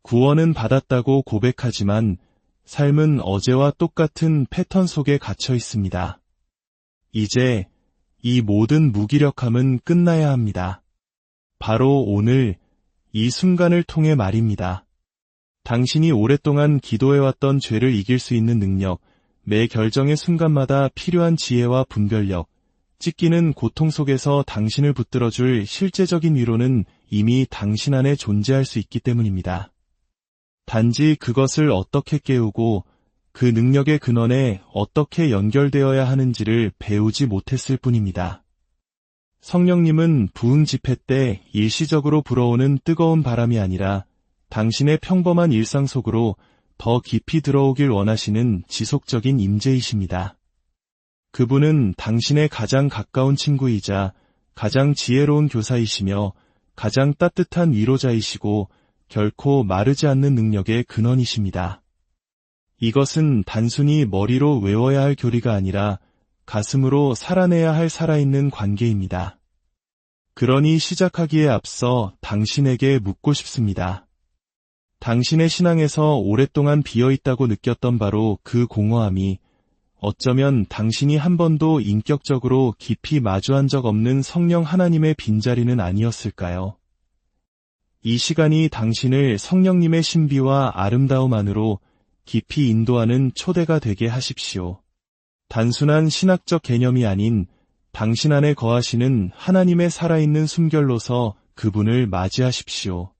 구원은 받았다고 고백하지만 삶은 어제와 똑같은 패턴 속에 갇혀 있습니다. 이제 이 모든 무기력함은 끝나야 합니다. 바로 오늘 이 순간을 통해 말입니다. 당신이 오랫동안 기도해왔던 죄를 이길 수 있는 능력, 매 결정의 순간마다 필요한 지혜와 분별력, 찢기는 고통 속에서 당신을 붙들어줄 실제적인 위로는 이미 당신 안에 존재할 수 있기 때문입니다. 단지 그것을 어떻게 깨우고 그 능력의 근원에 어떻게 연결되어야 하는지를 배우지 못했을 뿐입니다. 성령님은 부흥 집회 때 일시적으로 불어오는 뜨거운 바람이 아니라 당신의 평범한 일상 속으로 더 깊이 들어오길 원하시는 지속적인 임재이십니다. 그분은 당신의 가장 가까운 친구이자 가장 지혜로운 교사이시며 가장 따뜻한 위로자이시고 결코 마르지 않는 능력의 근원이십니다. 이것은 단순히 머리로 외워야 할 교리가 아니라 가슴으로 살아내야 할 살아있는 관계입니다. 그러니 시작하기에 앞서 당신에게 묻고 싶습니다. 당신의 신앙에서 오랫동안 비어있다고 느꼈던 바로 그 공허함이 어쩌면 당신이 한 번도 인격적으로 깊이 마주한 적 없는 성령 하나님의 빈자리는 아니었을까요? 이 시간이 당신을 성령님의 신비와 아름다움 안으로 깊이 인도하는 초대가 되게 하십시오. 단순한 신학적 개념이 아닌 당신 안에 거하시는 하나님의 살아있는 숨결로서 그분을 맞이하십시오.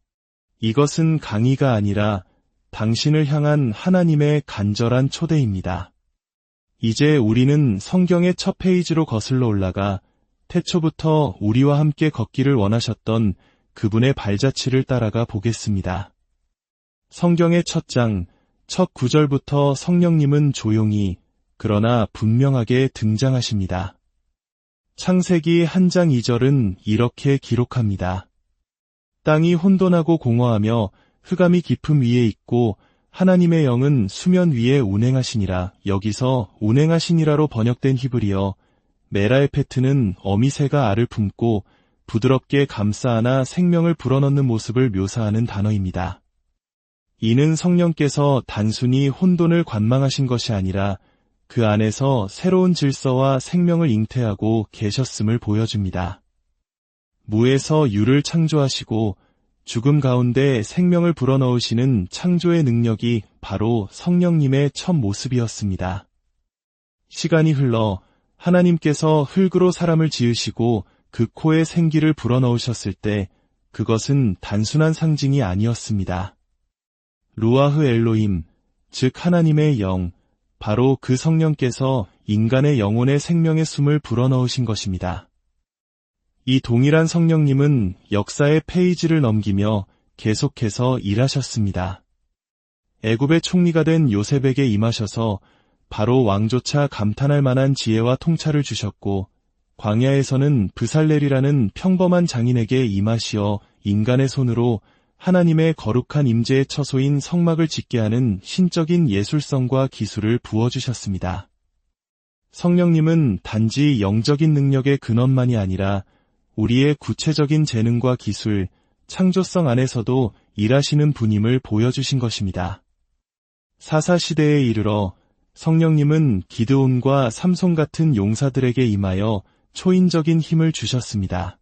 이것은 강의가 아니라 당신을 향한 하나님의 간절한 초대입니다. 이제 우리는 성경의 첫 페이지로 거슬러 올라가 태초부터 우리와 함께 걷기를 원하셨던 그분의 발자취를 따라가 보겠습니다. 성경의 첫 장, 첫 구절부터 성령님은 조용히 그러나 분명하게 등장하십니다. 창세기 1장 2절은 이렇게 기록합니다. 땅이 혼돈하고 공허하며 흑암이 깊음 위에 있고 하나님의 영은 수면 위에 운행하시니라. 여기서 운행하시니라로 번역된 히브리어 메라의 페트는 어미새가 알을 품고 부드럽게 감싸 안아 생명을 불어넣는 모습을 묘사하는 단어입니다. 이는 성령께서 단순히 혼돈을 관망하신 것이 아니라 그 안에서 새로운 질서와 생명을 잉태하고 계셨음을 보여줍니다. 무에서 유를 창조하시고 죽음 가운데 생명을 불어넣으시는 창조의 능력이 바로 성령님의 첫 모습이었습니다. 시간이 흘러 하나님께서 흙으로 사람을 지으시고 그 코에 생기를 불어넣으셨을 때 그것은 단순한 상징이 아니었습니다. 루아흐 엘로힘, 즉 하나님의 영, 바로 그 성령께서 인간의 영혼에 생명의 숨을 불어넣으신 것입니다. 이 동일한 성령님은 역사의 페이지를 넘기며 계속해서 일하셨습니다. 애굽의 총리가 된 요셉에게 임하셔서 바로 왕조차 감탄할 만한 지혜와 통찰을 주셨고 광야에서는 브살렐이라는 평범한 장인에게 임하시어 인간의 손으로 하나님의 거룩한 임재의 처소인 성막을 짓게 하는 신적인 예술성과 기술을 부어주셨습니다. 성령님은 단지 영적인 능력의 근원만이 아니라 우리의 구체적인 재능과 기술, 창조성 안에서도 일하시는 분임을 보여주신 것입니다. 사사시대에 이르러 성령님은 기드온과 삼손 같은 용사들에게 임하여 초인적인 힘을 주셨습니다.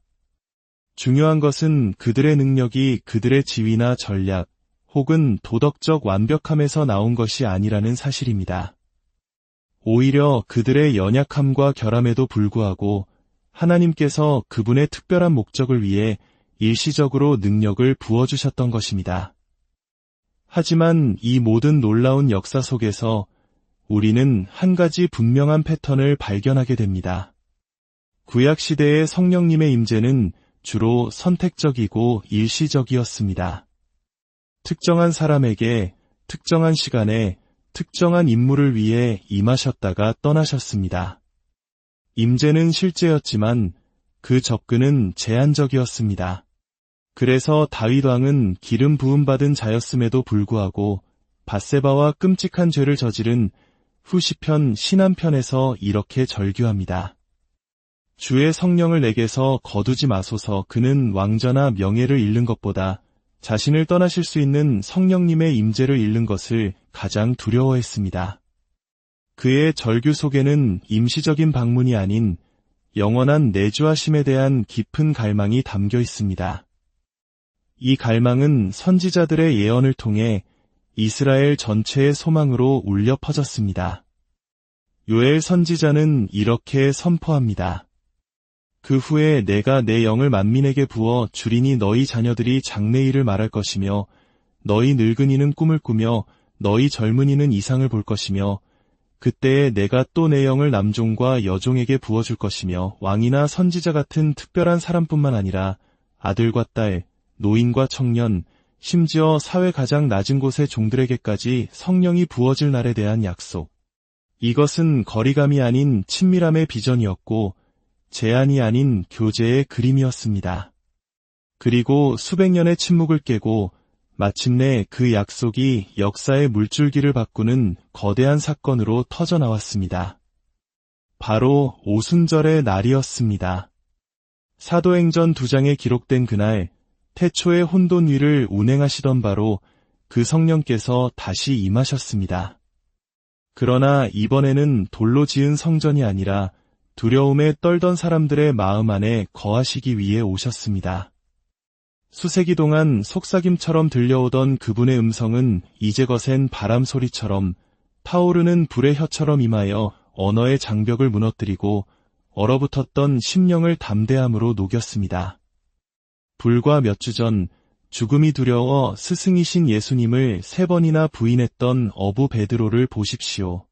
중요한 것은 그들의 능력이 그들의 지위나 전략 혹은 도덕적 완벽함에서 나온 것이 아니라는 사실입니다. 오히려 그들의 연약함과 결함에도 불구하고 하나님께서 그분의 특별한 목적을 위해 일시적으로 능력을 부어주셨던 것입니다. 하지만 이 모든 놀라운 역사 속에서 우리는 한 가지 분명한 패턴을 발견하게 됩니다. 구약시대의 성령님의 임재는 주로 선택적이고 일시적이었습니다. 특정한 사람에게, 특정한 시간에, 특정한 임무를 위해 임하셨다가 떠나셨습니다. 임재는 실제였지만 그 접근은 제한적이었습니다. 그래서 다윗 왕은 기름 부음받은 자였음에도 불구하고 밧세바와 끔찍한 죄를 저지른 후시편 신한편에서 이렇게 절규합니다. 주의 성령을 내게서 거두지 마소서. 그는 왕좌나 명예를 잃는 것보다 자신을 떠나실 수 있는 성령님의 임재를 잃는 것을 가장 두려워했습니다. 그의 절규 속에는 임시적인 방문이 아닌 영원한 내주하심에 대한 깊은 갈망이 담겨 있습니다. 이 갈망은 선지자들의 예언을 통해 이스라엘 전체의 소망으로 울려 퍼졌습니다. 요엘 선지자는 이렇게 선포합니다. 그 후에 내가 내 영을 만민에게 부어 주리니 너희 자녀들이 장래일을 말할 것이며 너희 늙은이는 꿈을 꾸며 너희 젊은이는 이상을 볼 것이며 그때에 내가 또 내 영을 남종과 여종에게 부어줄 것이며 왕이나 선지자 같은 특별한 사람뿐만 아니라 아들과 딸, 노인과 청년, 심지어 사회 가장 낮은 곳의 종들에게까지 성령이 부어질 날에 대한 약속. 이것은 거리감이 아닌 친밀함의 비전이었고 제한이 아닌 교제의 그림이었습니다. 그리고 수백 년의 침묵을 깨고 마침내 그 약속이 역사의 물줄기를 바꾸는 거대한 사건으로 터져나왔습니다. 바로 오순절의 날이었습니다. 사도행전 2장에 기록된 그날 태초의 혼돈 위를 운행하시던 바로 그 성령께서 다시 임하셨습니다. 그러나 이번에는 돌로 지은 성전이 아니라 두려움에 떨던 사람들의 마음 안에 거하시기 위해 오셨습니다. 수세기 동안 속삭임처럼 들려오던 그분의 음성은 이제 거센 바람 소리처럼 타오르는 불의 혀처럼 임하여 언어의 장벽을 무너뜨리고 얼어붙었던 심령을 담대함으로 녹였습니다. 불과 몇 주 전 죽음이 두려워 스승이신 예수님을 3번이나 부인했던 어부 베드로를 보십시오.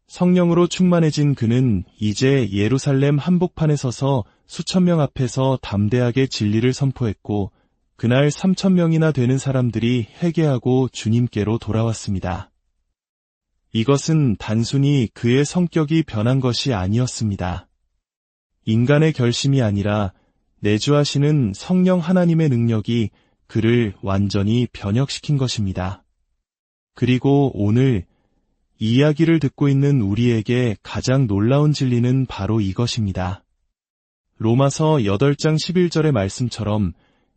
성령으로 충만해진 그는 이제 예루살렘 한복판에 서서 수천 명 앞에서 담대하게 진리를 선포했고 그날 3,000명이나 되는 사람들이 회개하고 주님께로 돌아왔습니다. 이것은 단순히 그의 성격이 변한 것이 아니었습니다. 인간의 결심이 아니라 내주하시는 성령 하나님의 능력이 그를 완전히 변혁시킨 것입니다. 그리고 오늘 이 이야기를 듣고 있는 우리에게 가장 놀라운 진리는 바로 이것입니다. 로마서 8장 11절의 말씀처럼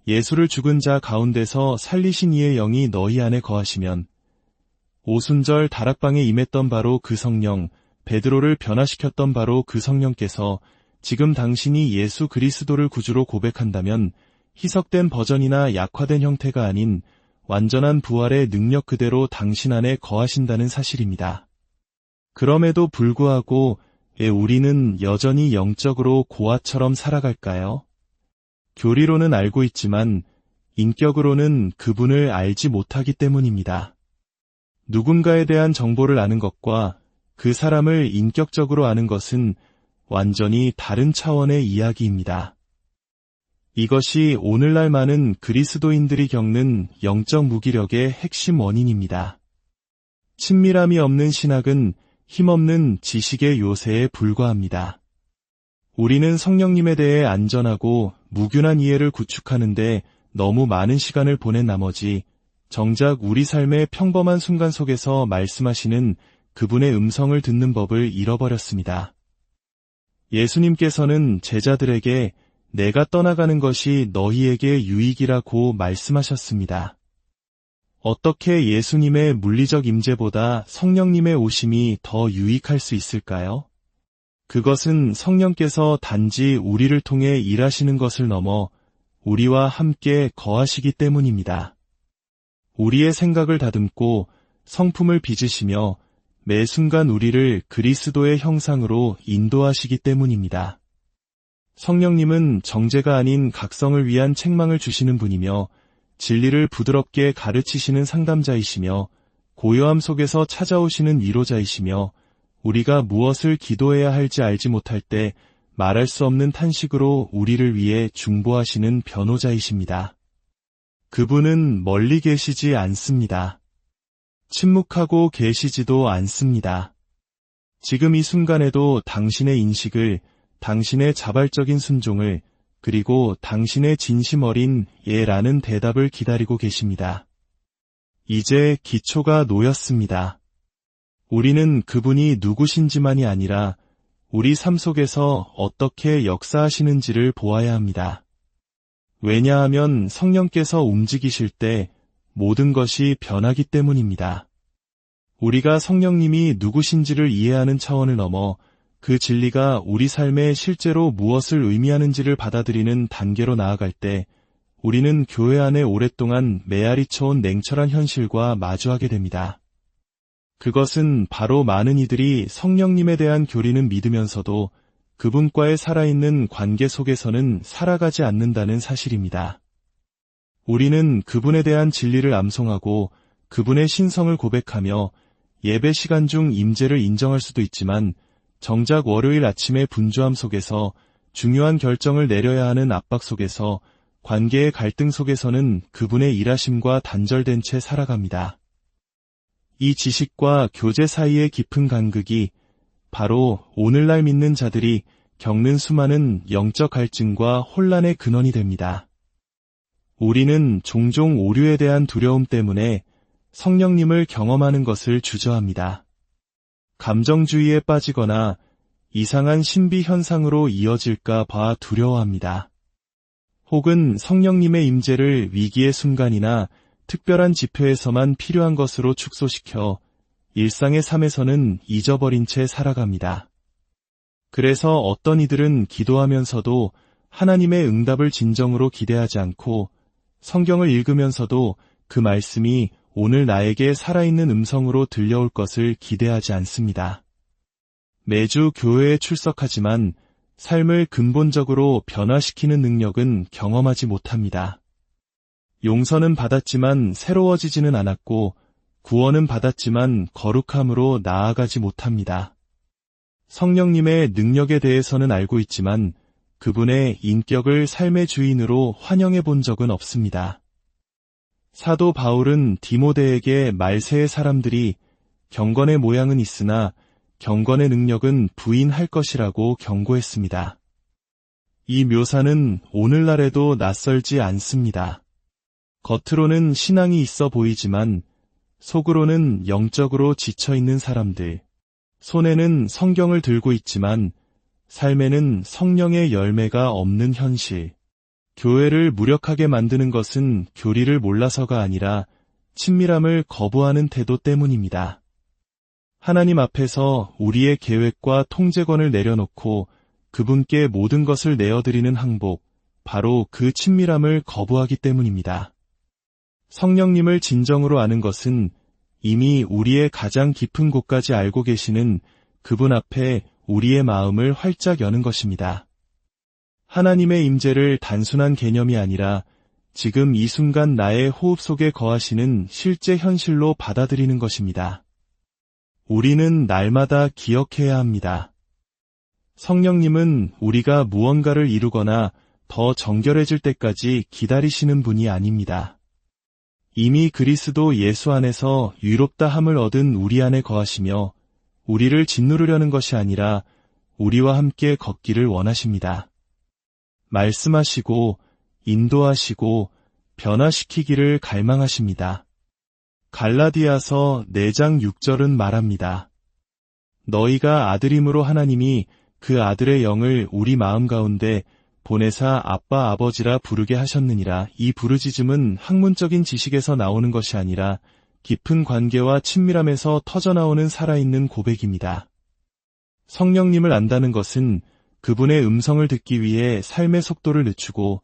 예수를 죽은 자 가운데서 살리신 이의 영이 너희 안에 거하시면 오순절 다락방에 임했던 바로 그 성령, 베드로를 변화시켰던 바로 그 성령께서 지금 당신이 예수 그리스도를 구주로 고백한다면 희석된 버전이나 약화된 형태가 아닌 완전한 부활의 능력 그대로 당신 안에 거하신다는 사실입니다. 그럼에도 불구하고 우리는 여전히 영적으로 고아처럼 살아갈까요? 교리로는 알고 있지만 인격으로는 그분을 알지 못하기 때문입니다. 누군가에 대한 정보를 아는 것과 그 사람을 인격적으로 아는 것은 완전히 다른 차원의 이야기입니다. 이것이 오늘날 많은 그리스도인들이 겪는 영적 무기력의 핵심 원인입니다. 친밀함이 없는 신학은 힘없는 지식의 요새에 불과합니다. 우리는 성령님에 대해 안전하고 무균한 이해를 구축하는데 너무 많은 시간을 보낸 나머지 정작 우리 삶의 평범한 순간 속에서 말씀하시는 그분의 음성을 듣는 법을 잃어버렸습니다. 예수님께서는 제자들에게 내가 떠나가는 것이 너희에게 유익이라고 말씀하셨습니다. 어떻게 예수님의 물리적 임재보다 성령님의 오심이 더 유익할 수 있을까요? 그것은 성령께서 단지 우리를 통해 일하시는 것을 넘어 우리와 함께 거하시기 때문입니다. 우리의 생각을 다듬고 성품을 빚으시며 매 순간 우리를 그리스도의 형상으로 인도하시기 때문입니다. 성령님은 정죄가 아닌 각성을 위한 책망을 주시는 분이며 진리를 부드럽게 가르치시는 상담자이시며 고요함 속에서 찾아오시는 위로자이시며 우리가 무엇을 기도해야 할지 알지 못할 때 말할 수 없는 탄식으로 우리를 위해 중보하시는 변호자이십니다. 그분은 멀리 계시지 않습니다. 침묵하고 계시지도 않습니다. 지금 이 순간에도 당신의 인식을, 당신의 자발적인 순종을, 그리고 당신의 진심 어린 예라는 대답을 기다리고 계십니다. 이제 기초가 놓였습니다. 우리는 그분이 누구신지만이 아니라 우리 삶 속에서 어떻게 역사하시는지를 보아야 합니다. 왜냐하면 성령께서 움직이실 때 모든 것이 변하기 때문입니다. 우리가 성령님이 누구신지를 이해하는 차원을 넘어 그 진리가 우리 삶에 실제로 무엇을 의미하는지를 받아들이는 단계로 나아갈 때 우리는 교회 안에 오랫동안 메아리 쳐온 냉철한 현실과 마주하게 됩니다. 그것은 바로 많은 이들이 성령님에 대한 교리는 믿으면서도 그분과의 살아있는 관계 속에서는 살아가지 않는다는 사실입니다. 우리는 그분에 대한 진리를 암송하고 그분의 신성을 고백하며 예배 시간 중 임재를 인정할 수도 있지만 정작 월요일 아침의 분주함 속에서 중요한 결정을 내려야 하는 압박 속에서 관계의 갈등 속에서는 그분의 일하심과 단절된 채 살아갑니다. 이 지식과 교제 사이의 깊은 간극이 바로 오늘날 믿는 자들이 겪는 수많은 영적 갈증과 혼란의 근원이 됩니다. 우리는 종종 오류에 대한 두려움 때문에 성령님을 경험하는 것을 주저합니다. 감정주의에 빠지거나 이상한 신비 현상으로 이어질까 봐 두려워합니다. 혹은 성령님의 임재를 위기의 순간이나 특별한 집회에서만 필요한 것으로 축소시켜 일상의 삶에서는 잊어버린 채 살아갑니다. 그래서 어떤 이들은 기도하면서도 하나님의 응답을 진정으로 기대하지 않고 성경을 읽으면서도 그 말씀이 오늘 나에게 살아있는 음성으로 들려올 것을 기대하지 않습니다. 매주 교회에 출석하지만 삶을 근본적으로 변화시키는 능력은 경험하지 못합니다. 용서는 받았지만 새로워지지는 않았고 구원은 받았지만 거룩함으로 나아가지 못합니다. 성령님의 능력에 대해서는 알고 있지만 그분의 인격을 삶의 주인으로 환영해 본 적은 없습니다. 사도 바울은 디모데에게 말세의 사람들이 경건의 모양은 있으나 경건의 능력은 부인할 것이라고 경고했습니다. 이 묘사는 오늘날에도 낯설지 않습니다. 겉으로는 신앙이 있어 보이지만 속으로는 영적으로 지쳐있는 사람들, 손에는 성경을 들고 있지만 삶에는 성령의 열매가 없는 현실. 교회를 무력하게 만드는 것은 교리를 몰라서가 아니라 친밀함을 거부하는 태도 때문입니다. 하나님 앞에서 우리의 계획과 통제권을 내려놓고 그분께 모든 것을 내어드리는 항복, 바로 그 친밀함을 거부하기 때문입니다. 성령님을 진정으로 아는 것은 이미 우리의 가장 깊은 곳까지 알고 계시는 그분 앞에 우리의 마음을 활짝 여는 것입니다. 하나님의 임재를 단순한 개념이 아니라 지금 이 순간 나의 호흡 속에 거하시는 실제 현실로 받아들이는 것입니다. 우리는 날마다 기억해야 합니다. 성령님은 우리가 무언가를 이루거나 더 정결해질 때까지 기다리시는 분이 아닙니다. 이미 그리스도 예수 안에서 유롭다 함을 얻은 우리 안에 거하시며 우리를 짓누르려는 것이 아니라 우리와 함께 걷기를 원하십니다. 말씀하시고 인도하시고 변화시키기를 갈망하십니다. 갈라디아서 4장 6절은 말합니다. 너희가 아들임으로 하나님이 그 아들의 영을 우리 마음 가운데 보내사 아빠 아버지라 부르게 하셨느니라. 이 부르짖음은 학문적인 지식에서 나오는 것이 아니라 깊은 관계와 친밀함에서 터져나오는 살아있는 고백입니다. 성령님을 안다는 것은 그분의 음성을 듣기 위해 삶의 속도를 늦추고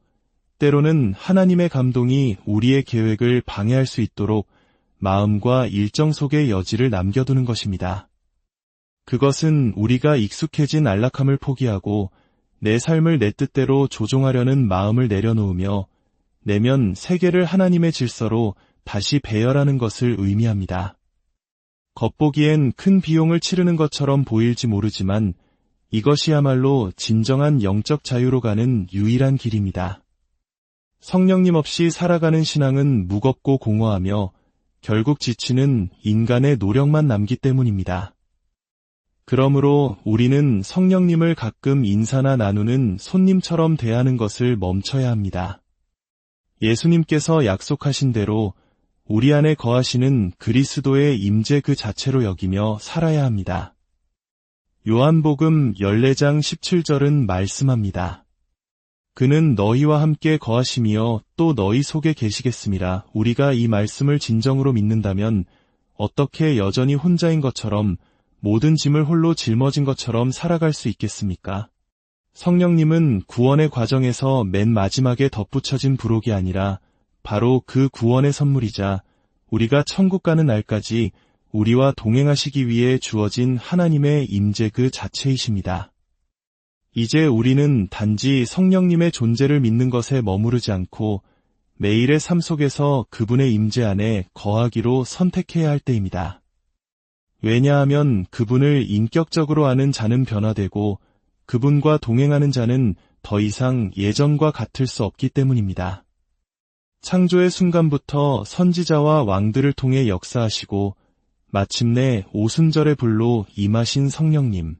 때로는 하나님의 감동이 우리의 계획을 방해할 수 있도록 마음과 일정 속의 여지를 남겨두는 것입니다. 그것은 우리가 익숙해진 안락함을 포기하고 내 삶을 내 뜻대로 조종하려는 마음을 내려놓으며 내면 세계를 하나님의 질서로 다시 배열하는 것을 의미합니다. 겉보기엔 큰 비용을 치르는 것처럼 보일지 모르지만 이것이야말로 진정한 영적 자유로 가는 유일한 길입니다. 성령님 없이 살아가는 신앙은 무겁고 공허하며 결국 지치는 인간의 노력만 남기 때문입니다. 그러므로 우리는 성령님을 가끔 인사나 나누는 손님처럼 대하는 것을 멈춰야 합니다. 예수님께서 약속하신 대로 우리 안에 거하시는 그리스도의 임재 그 자체로 여기며 살아야 합니다. 요한복음 14장 17절은 말씀합니다. 그는 너희와 함께 거하시며 또 너희 속에 계시겠음이라. 우리가 이 말씀을 진정으로 믿는다면 어떻게 여전히 혼자인 것처럼 모든 짐을 홀로 짊어진 것처럼 살아갈 수 있겠습니까? 성령님은 구원의 과정에서 맨 마지막에 덧붙여진 부록이 아니라 바로 그 구원의 선물이자 우리가 천국 가는 날까지 우리와 동행하시기 위해 주어진 하나님의 임재 그 자체이십니다. 이제 우리는 단지 성령님의 존재를 믿는 것에 머무르지 않고 매일의 삶 속에서 그분의 임재 안에 거하기로 선택해야 할 때입니다. 왜냐하면 그분을 인격적으로 아는 자는 변화되고 그분과 동행하는 자는 더 이상 예전과 같을 수 없기 때문입니다. 창조의 순간부터 선지자와 왕들을 통해 역사하시고 마침내 오순절의 불로 임하신 성령님.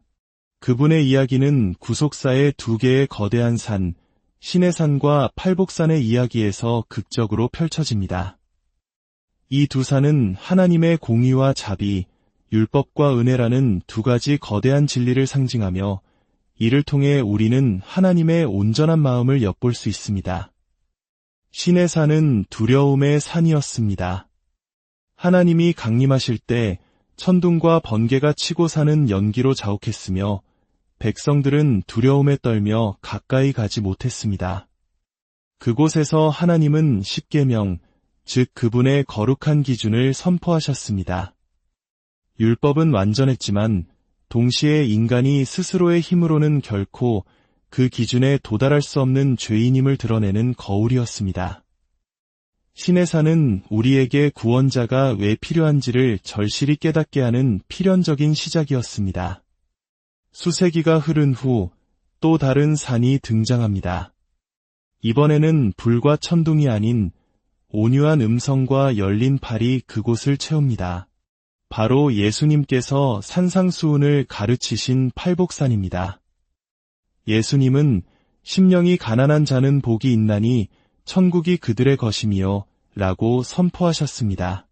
그분의 이야기는 구속사의 2개의 거대한 산, 시내산과 팔복산의 이야기에서 극적으로 펼쳐집니다. 이 두 산은 하나님의 공의와 자비, 율법과 은혜라는 2가지 거대한 진리를 상징하며 이를 통해 우리는 하나님의 온전한 마음을 엿볼 수 있습니다. 시내산은 두려움의 산이었습니다. 하나님이 강림하실 때 천둥과 번개가 치고 사는 연기로 자욱했으며 백성들은 두려움에 떨며 가까이 가지 못했습니다. 그곳에서 하나님은 십계명, 즉 그분의 거룩한 기준을 선포하셨습니다. 율법은 완전했지만 동시에 인간이 스스로의 힘으로는 결코 그 기준에 도달할 수 없는 죄인임을 드러내는 거울이었습니다. 시내산은 우리에게 구원자가 왜 필요한지를 절실히 깨닫게 하는 필연적인 시작이었습니다. 수세기가 흐른 후 또 다른 산이 등장합니다. 이번에는 불과 천둥이 아닌 온유한 음성과 열린 팔이 그곳을 채웁니다. 바로 예수님께서 산상수훈을 가르치신 팔복산입니다. 예수님은 심령이 가난한 자는 복이 있나니 천국이 그들의 것이며 라고 선포하셨습니다.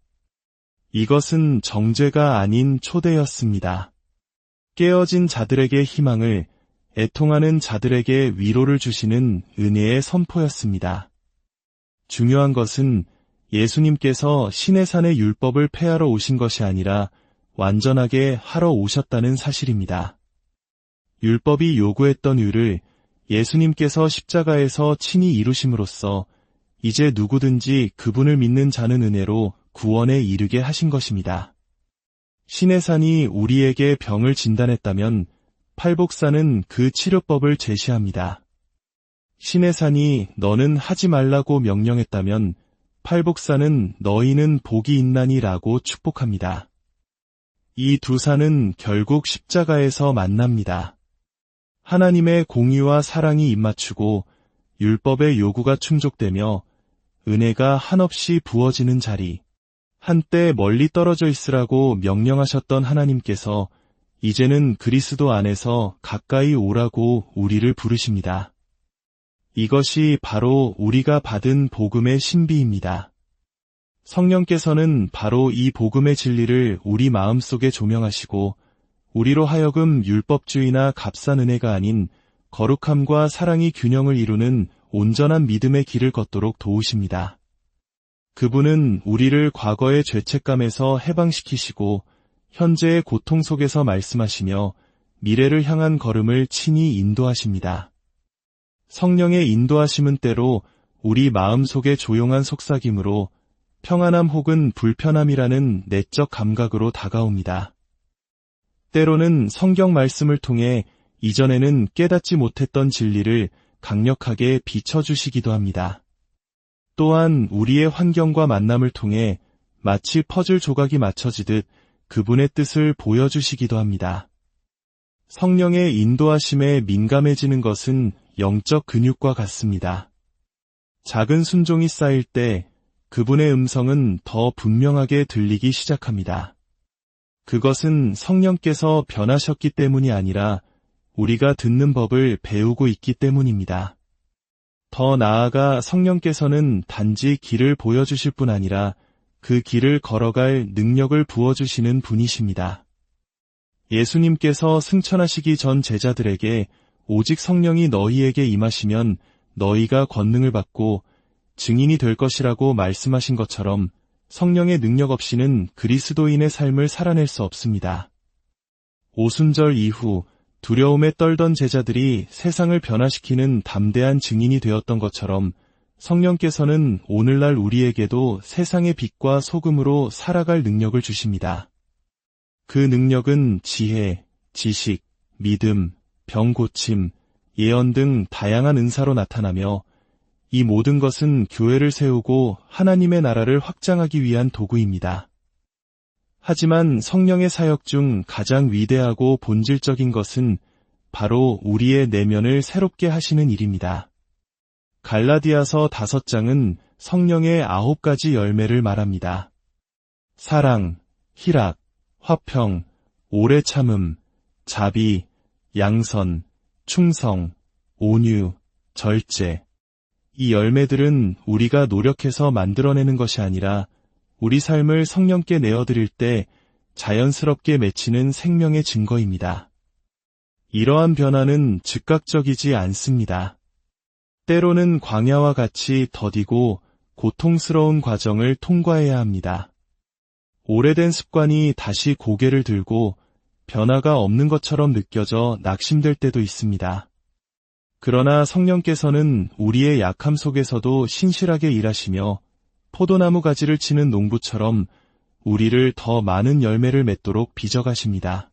이것은 정죄가 아닌 초대였습니다. 깨어진 자들에게 희망을, 애통하는 자들에게 위로를 주시는 은혜의 선포였습니다. 중요한 것은 예수님께서 시내산의 율법을 폐하러 오신 것이 아니라 완전하게 하러 오셨다는 사실입니다. 율법이 요구했던 의를 예수님께서 십자가에서 친히 이루심으로써 이제 누구든지 그분을 믿는 자는 은혜로 구원에 이르게 하신 것입니다. 시내산이 우리에게 병을 진단했다면 팔복산은 그 치료법을 제시합니다. 시내산이 너는 하지 말라고 명령했다면 팔복산은 너희는 복이 있나니라고 축복합니다. 이 두 산은 결국 십자가에서 만납니다. 하나님의 공의와 사랑이 입맞추고 율법의 요구가 충족되며 은혜가 한없이 부어지는 자리. 한때 멀리 떨어져 있으라고 명령하셨던 하나님께서 이제는 그리스도 안에서 가까이 오라고 우리를 부르십니다. 이것이 바로 우리가 받은 복음의 신비입니다. 성령께서는 바로 이 복음의 진리를 우리 마음속에 조명하시고 우리로 하여금 율법주의나 값싼 은혜가 아닌 거룩함과 사랑이 균형을 이루는 온전한 믿음의 길을 걷도록 도우십니다. 그분은 우리를 과거의 죄책감에서 해방시키시고 현재의 고통 속에서 말씀하시며 미래를 향한 걸음을 친히 인도하십니다. 성령의 인도하심은 때로 우리 마음속의 조용한 속삭임으로 평안함 혹은 불편함이라는 내적 감각으로 다가옵니다. 때로는 성경 말씀을 통해 이전에는 깨닫지 못했던 진리를 강력하게 비춰주시기도 합니다. 또한 우리의 환경과 만남을 통해 마치 퍼즐 조각이 맞춰지듯 그분의 뜻을 보여주시기도 합니다. 성령의 인도하심에 민감해지는 것은 영적 근육과 같습니다. 작은 순종이 쌓일 때 그분의 음성은 더 분명하게 들리기 시작합니다. 그것은 성령께서 변하셨기 때문이 아니라 우리가 듣는 법을 배우고 있기 때문입니다. 더 나아가 성령께서는 단지 길을 보여주실 뿐 아니라 그 길을 걸어갈 능력을 부어주시는 분이십니다. 예수님께서 승천하시기 전 제자들에게 오직 성령이 너희에게 임하시면 너희가 권능을 받고 증인이 될 것이라고 말씀하신 것처럼 성령의 능력 없이는 그리스도인의 삶을 살아낼 수 없습니다. 오순절 이후 두려움에 떨던 제자들이 세상을 변화시키는 담대한 증인이 되었던 것처럼 성령께서는 오늘날 우리에게도 세상의 빛과 소금으로 살아갈 능력을 주십니다. 그 능력은 지혜, 지식, 믿음, 병 고침, 예언 등 다양한 은사로 나타나며 이 모든 것은 교회를 세우고 하나님의 나라를 확장하기 위한 도구입니다. 하지만 성령의 사역 중 가장 위대하고 본질적인 것은 바로 우리의 내면을 새롭게 하시는 일입니다. 갈라디아서 5장은 성령의 9가지 열매를 말합니다. 사랑, 희락, 화평, 오래 참음, 자비, 양선, 충성, 온유, 절제. 이 열매들은 우리가 노력해서 만들어내는 것이 아니라 우리 삶을 성령께 내어드릴 때 자연스럽게 맺히는 생명의 증거입니다. 이러한 변화는 즉각적이지 않습니다. 때로는 광야와 같이 더디고 고통스러운 과정을 통과해야 합니다. 오래된 습관이 다시 고개를 들고 변화가 없는 것처럼 느껴져 낙심될 때도 있습니다. 그러나 성령께서는 우리의 약함 속에서도 신실하게 일하시며 포도나무 가지를 치는 농부처럼 우리를 더 많은 열매를 맺도록 빚어가십니다.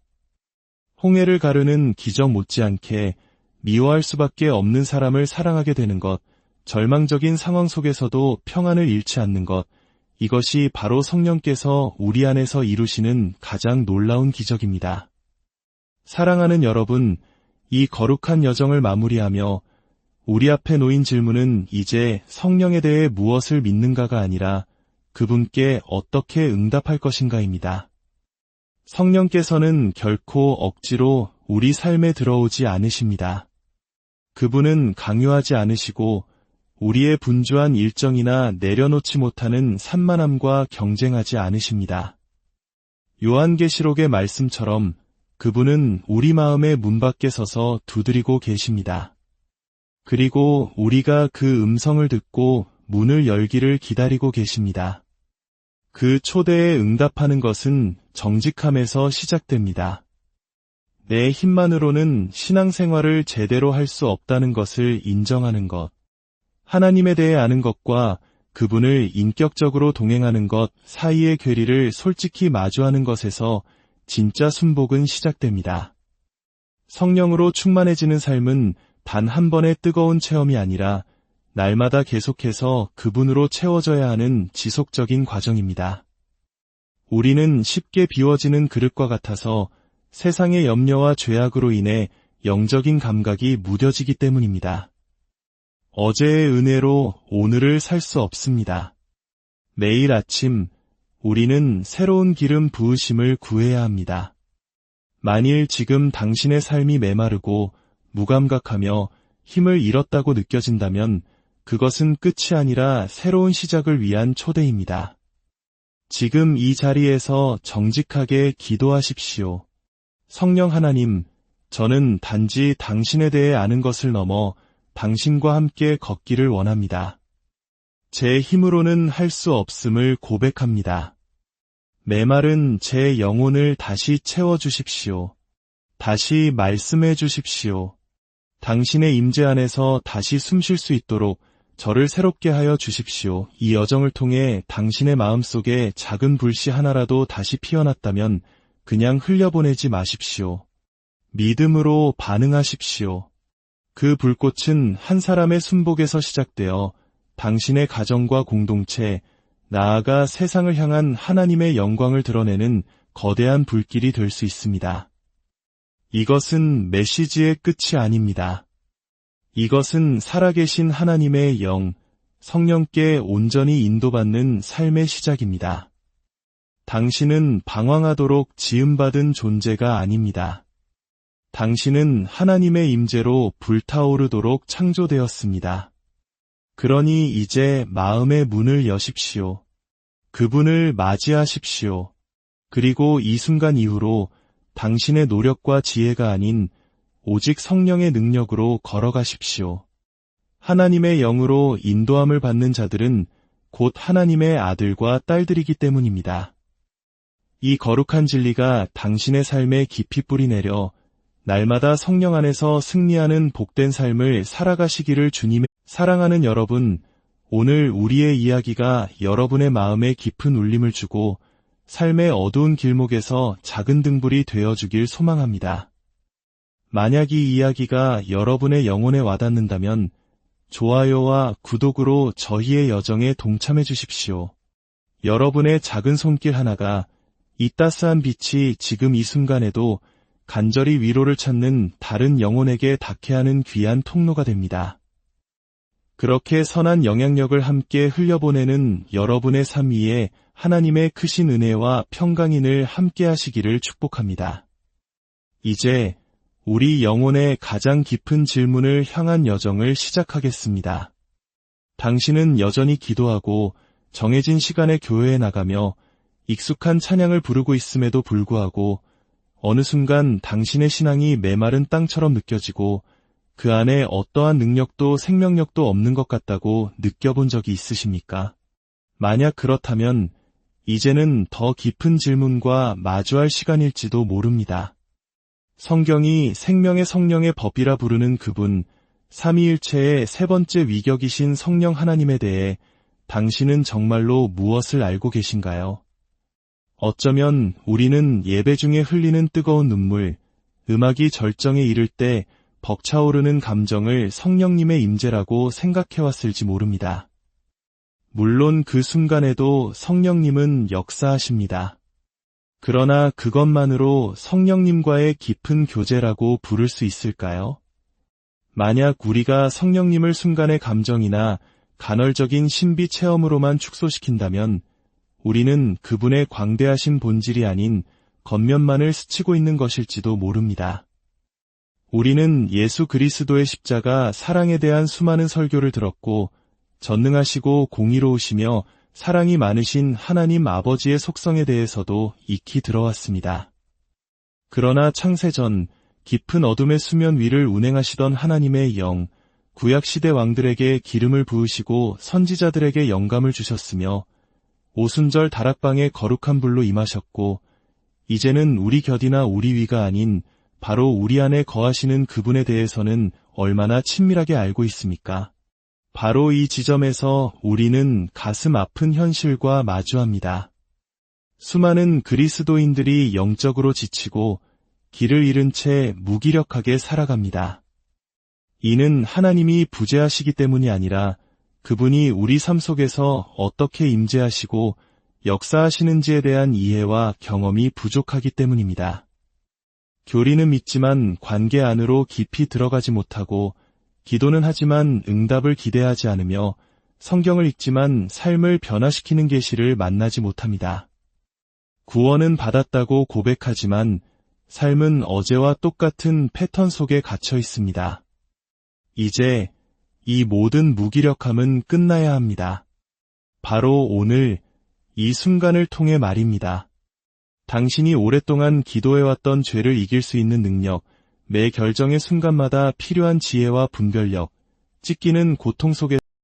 홍해를 가르는 기적 못지않게 미워할 수밖에 없는 사람을 사랑하게 되는 것, 절망적인 상황 속에서도 평안을 잃지 않는 것, 이것이 바로 성령께서 우리 안에서 이루시는 가장 놀라운 기적입니다. 사랑하는 여러분, 이 거룩한 여정을 마무리하며 우리 앞에 놓인 질문은 이제 성령에 대해 무엇을 믿는가가 아니라 그분께 어떻게 응답할 것인가입니다. 성령께서는 결코 억지로 우리 삶에 들어오지 않으십니다. 그분은 강요하지 않으시고 우리의 분주한 일정이나 내려놓지 못하는 산만함과 경쟁하지 않으십니다. 요한계시록의 말씀처럼 그분은 우리 마음의 문 밖에 서서 두드리고 계십니다. 그리고 우리가 그 음성을 듣고 문을 열기를 기다리고 계십니다. 그 초대에 응답하는 것은 정직함에서 시작됩니다. 내 힘만으로는 신앙생활을 제대로 할 수 없다는 것을 인정하는 것, 하나님에 대해 아는 것과 그분을 인격적으로 동행하는 것 사이의 괴리를 솔직히 마주하는 것에서 진짜 순복은 시작됩니다. 성령으로 충만해지는 삶은 단 한 번의 뜨거운 체험이 아니라 날마다 계속해서 그분으로 채워져야 하는 지속적인 과정입니다. 우리는 쉽게 비워지는 그릇과 같아서 세상의 염려와 죄악으로 인해 영적인 감각이 무뎌지기 때문입니다. 어제의 은혜로 오늘을 살 수 없습니다. 매일 아침 우리는 새로운 기름 부으심을 구해야 합니다. 만일 지금 당신의 삶이 메마르고 무감각하며 힘을 잃었다고 느껴진다면 그것은 끝이 아니라 새로운 시작을 위한 초대입니다. 지금 이 자리에서 정직하게 기도하십시오. 성령 하나님, 저는 단지 당신에 대해 아는 것을 넘어 당신과 함께 걷기를 원합니다. 제 힘으로는 할 수 없음을 고백합니다. 메마른 제 영혼을 다시 채워주십시오. 다시 말씀해 주십시오. 당신의 임재 안에서 다시 숨쉴 수 있도록 저를 새롭게 하여 주십시오. 이 여정을 통해 당신의 마음속에 작은 불씨 하나라도 다시 피어났다면 그냥 흘려보내지 마십시오. 믿음으로 반응하십시오. 그 불꽃은 한 사람의 순복에서 시작되어 당신의 가정과 공동체, 나아가 세상을 향한 하나님의 영광을 드러내는 거대한 불길이 될 수 있습니다. 이것은 메시지의 끝이 아닙니다. 이것은 살아계신 하나님의 영, 성령께 온전히 인도받는 삶의 시작입니다. 당신은 방황하도록 지음받은 존재가 아닙니다. 당신은 하나님의 임재로 불타오르도록 창조되었습니다. 그러니 이제 마음의 문을 여십시오. 그분을 맞이하십시오. 그리고 이 순간 이후로 당신의 노력과 지혜가 아닌 오직 성령의 능력으로 걸어가십시오. 하나님의 영으로 인도함을 받는 자들은 곧 하나님의 아들과 딸들이기 때문입니다. 이 거룩한 진리가 당신의 삶에 깊이 뿌리내려 날마다 성령 안에서 승리하는 복된 삶을 살아가시기를 주님의 사랑하는 여러분, 오늘 우리의 이야기가 여러분의 마음에 깊은 울림을 주고 삶의 어두운 길목에서 작은 등불이 되어주길 소망합니다. 만약 이 이야기가 여러분의 영혼에 와닿는다면 좋아요와 구독으로 저희의 여정에 동참해 주십시오. 여러분의 작은 손길 하나가 이 따스한 빛이 지금 이 순간에도 간절히 위로를 찾는 다른 영혼에게 닿게 하는 귀한 통로가 됩니다. 그렇게 선한 영향력을 함께 흘려보내는 여러분의 삶 위에 하나님의 크신 은혜와 평강인을 함께 하시기를 축복합니다. 이제 우리 영혼의 가장 깊은 질문을 향한 여정을 시작하겠습니다. 당신은 여전히 기도하고 정해진 시간에 교회에 나가며 익숙한 찬양을 부르고 있음에도 불구하고 어느 순간 당신의 신앙이 메마른 땅처럼 느껴지고 그 안에 어떠한 능력도 생명력도 없는 것 같다고 느껴본 적이 있으십니까? 만약 그렇다면 이제는 더 깊은 질문과 마주할 시간일지도 모릅니다. 성경이 생명의 성령의 법이라 부르는 그분, 삼위일체의 세 번째 위격이신 성령 하나님에 대해 당신은 정말로 무엇을 알고 계신가요? 어쩌면 우리는 예배 중에 흘리는 뜨거운 눈물, 음악이 절정에 이를 때 벅차오르는 감정을 성령님의 임재라고 생각해왔을지 모릅니다. 물론 그 순간에도 성령님은 역사하십니다. 그러나 그것만으로 성령님과의 깊은 교제라고 부를 수 있을까요? 만약 우리가 성령님을 순간의 감정이나 간헐적인 신비 체험으로만 축소시킨다면 우리는 그분의 광대하신 본질이 아닌 겉면만을 스치고 있는 것일지도 모릅니다. 우리는 예수 그리스도의 십자가 사랑에 대한 수많은 설교를 들었고 전능하시고 공의로우시며 사랑이 많으신 하나님 아버지의 속성에 대해서도 익히 들어왔습니다. 그러나 창세전 깊은 어둠의 수면 위를 운행하시던 하나님의 영, 구약시대 왕들에게 기름을 부으시고 선지자들에게 영감을 주셨으며 오순절 다락방에 거룩한 불로 임하셨고 이제는 우리 곁이나 우리 위가 아닌 바로 우리 안에 거하시는 그분에 대해서는 얼마나 친밀하게 알고 있습니까? 바로 이 지점에서 우리는 가슴 아픈 현실과 마주합니다. 수많은 그리스도인들이 영적으로 지치고 길을 잃은 채 무기력하게 살아갑니다. 이는 하나님이 부재하시기 때문이 아니라 그분이 우리 삶 속에서 어떻게 임재하시고 역사하시는지에 대한 이해와 경험이 부족하기 때문입니다. 교리는 믿지만 관계 안으로 깊이 들어가지 못하고 기도는 하지만 응답을 기대하지 않으며 성경을 읽지만 삶을 변화시키는 계시를 만나지 못합니다. 구원은 받았다고 고백하지만 삶은 어제와 똑같은 패턴 속에 갇혀 있습니다. 이제 이 모든 무기력함은 끝나야 합니다. 바로 오늘 이 순간을 통해 말입니다. 당신이 오랫동안 기도해왔던 죄를 이길 수 있는 능력, 매 결정의 순간마다 필요한 지혜와 분별력, 찢기는 고통 속에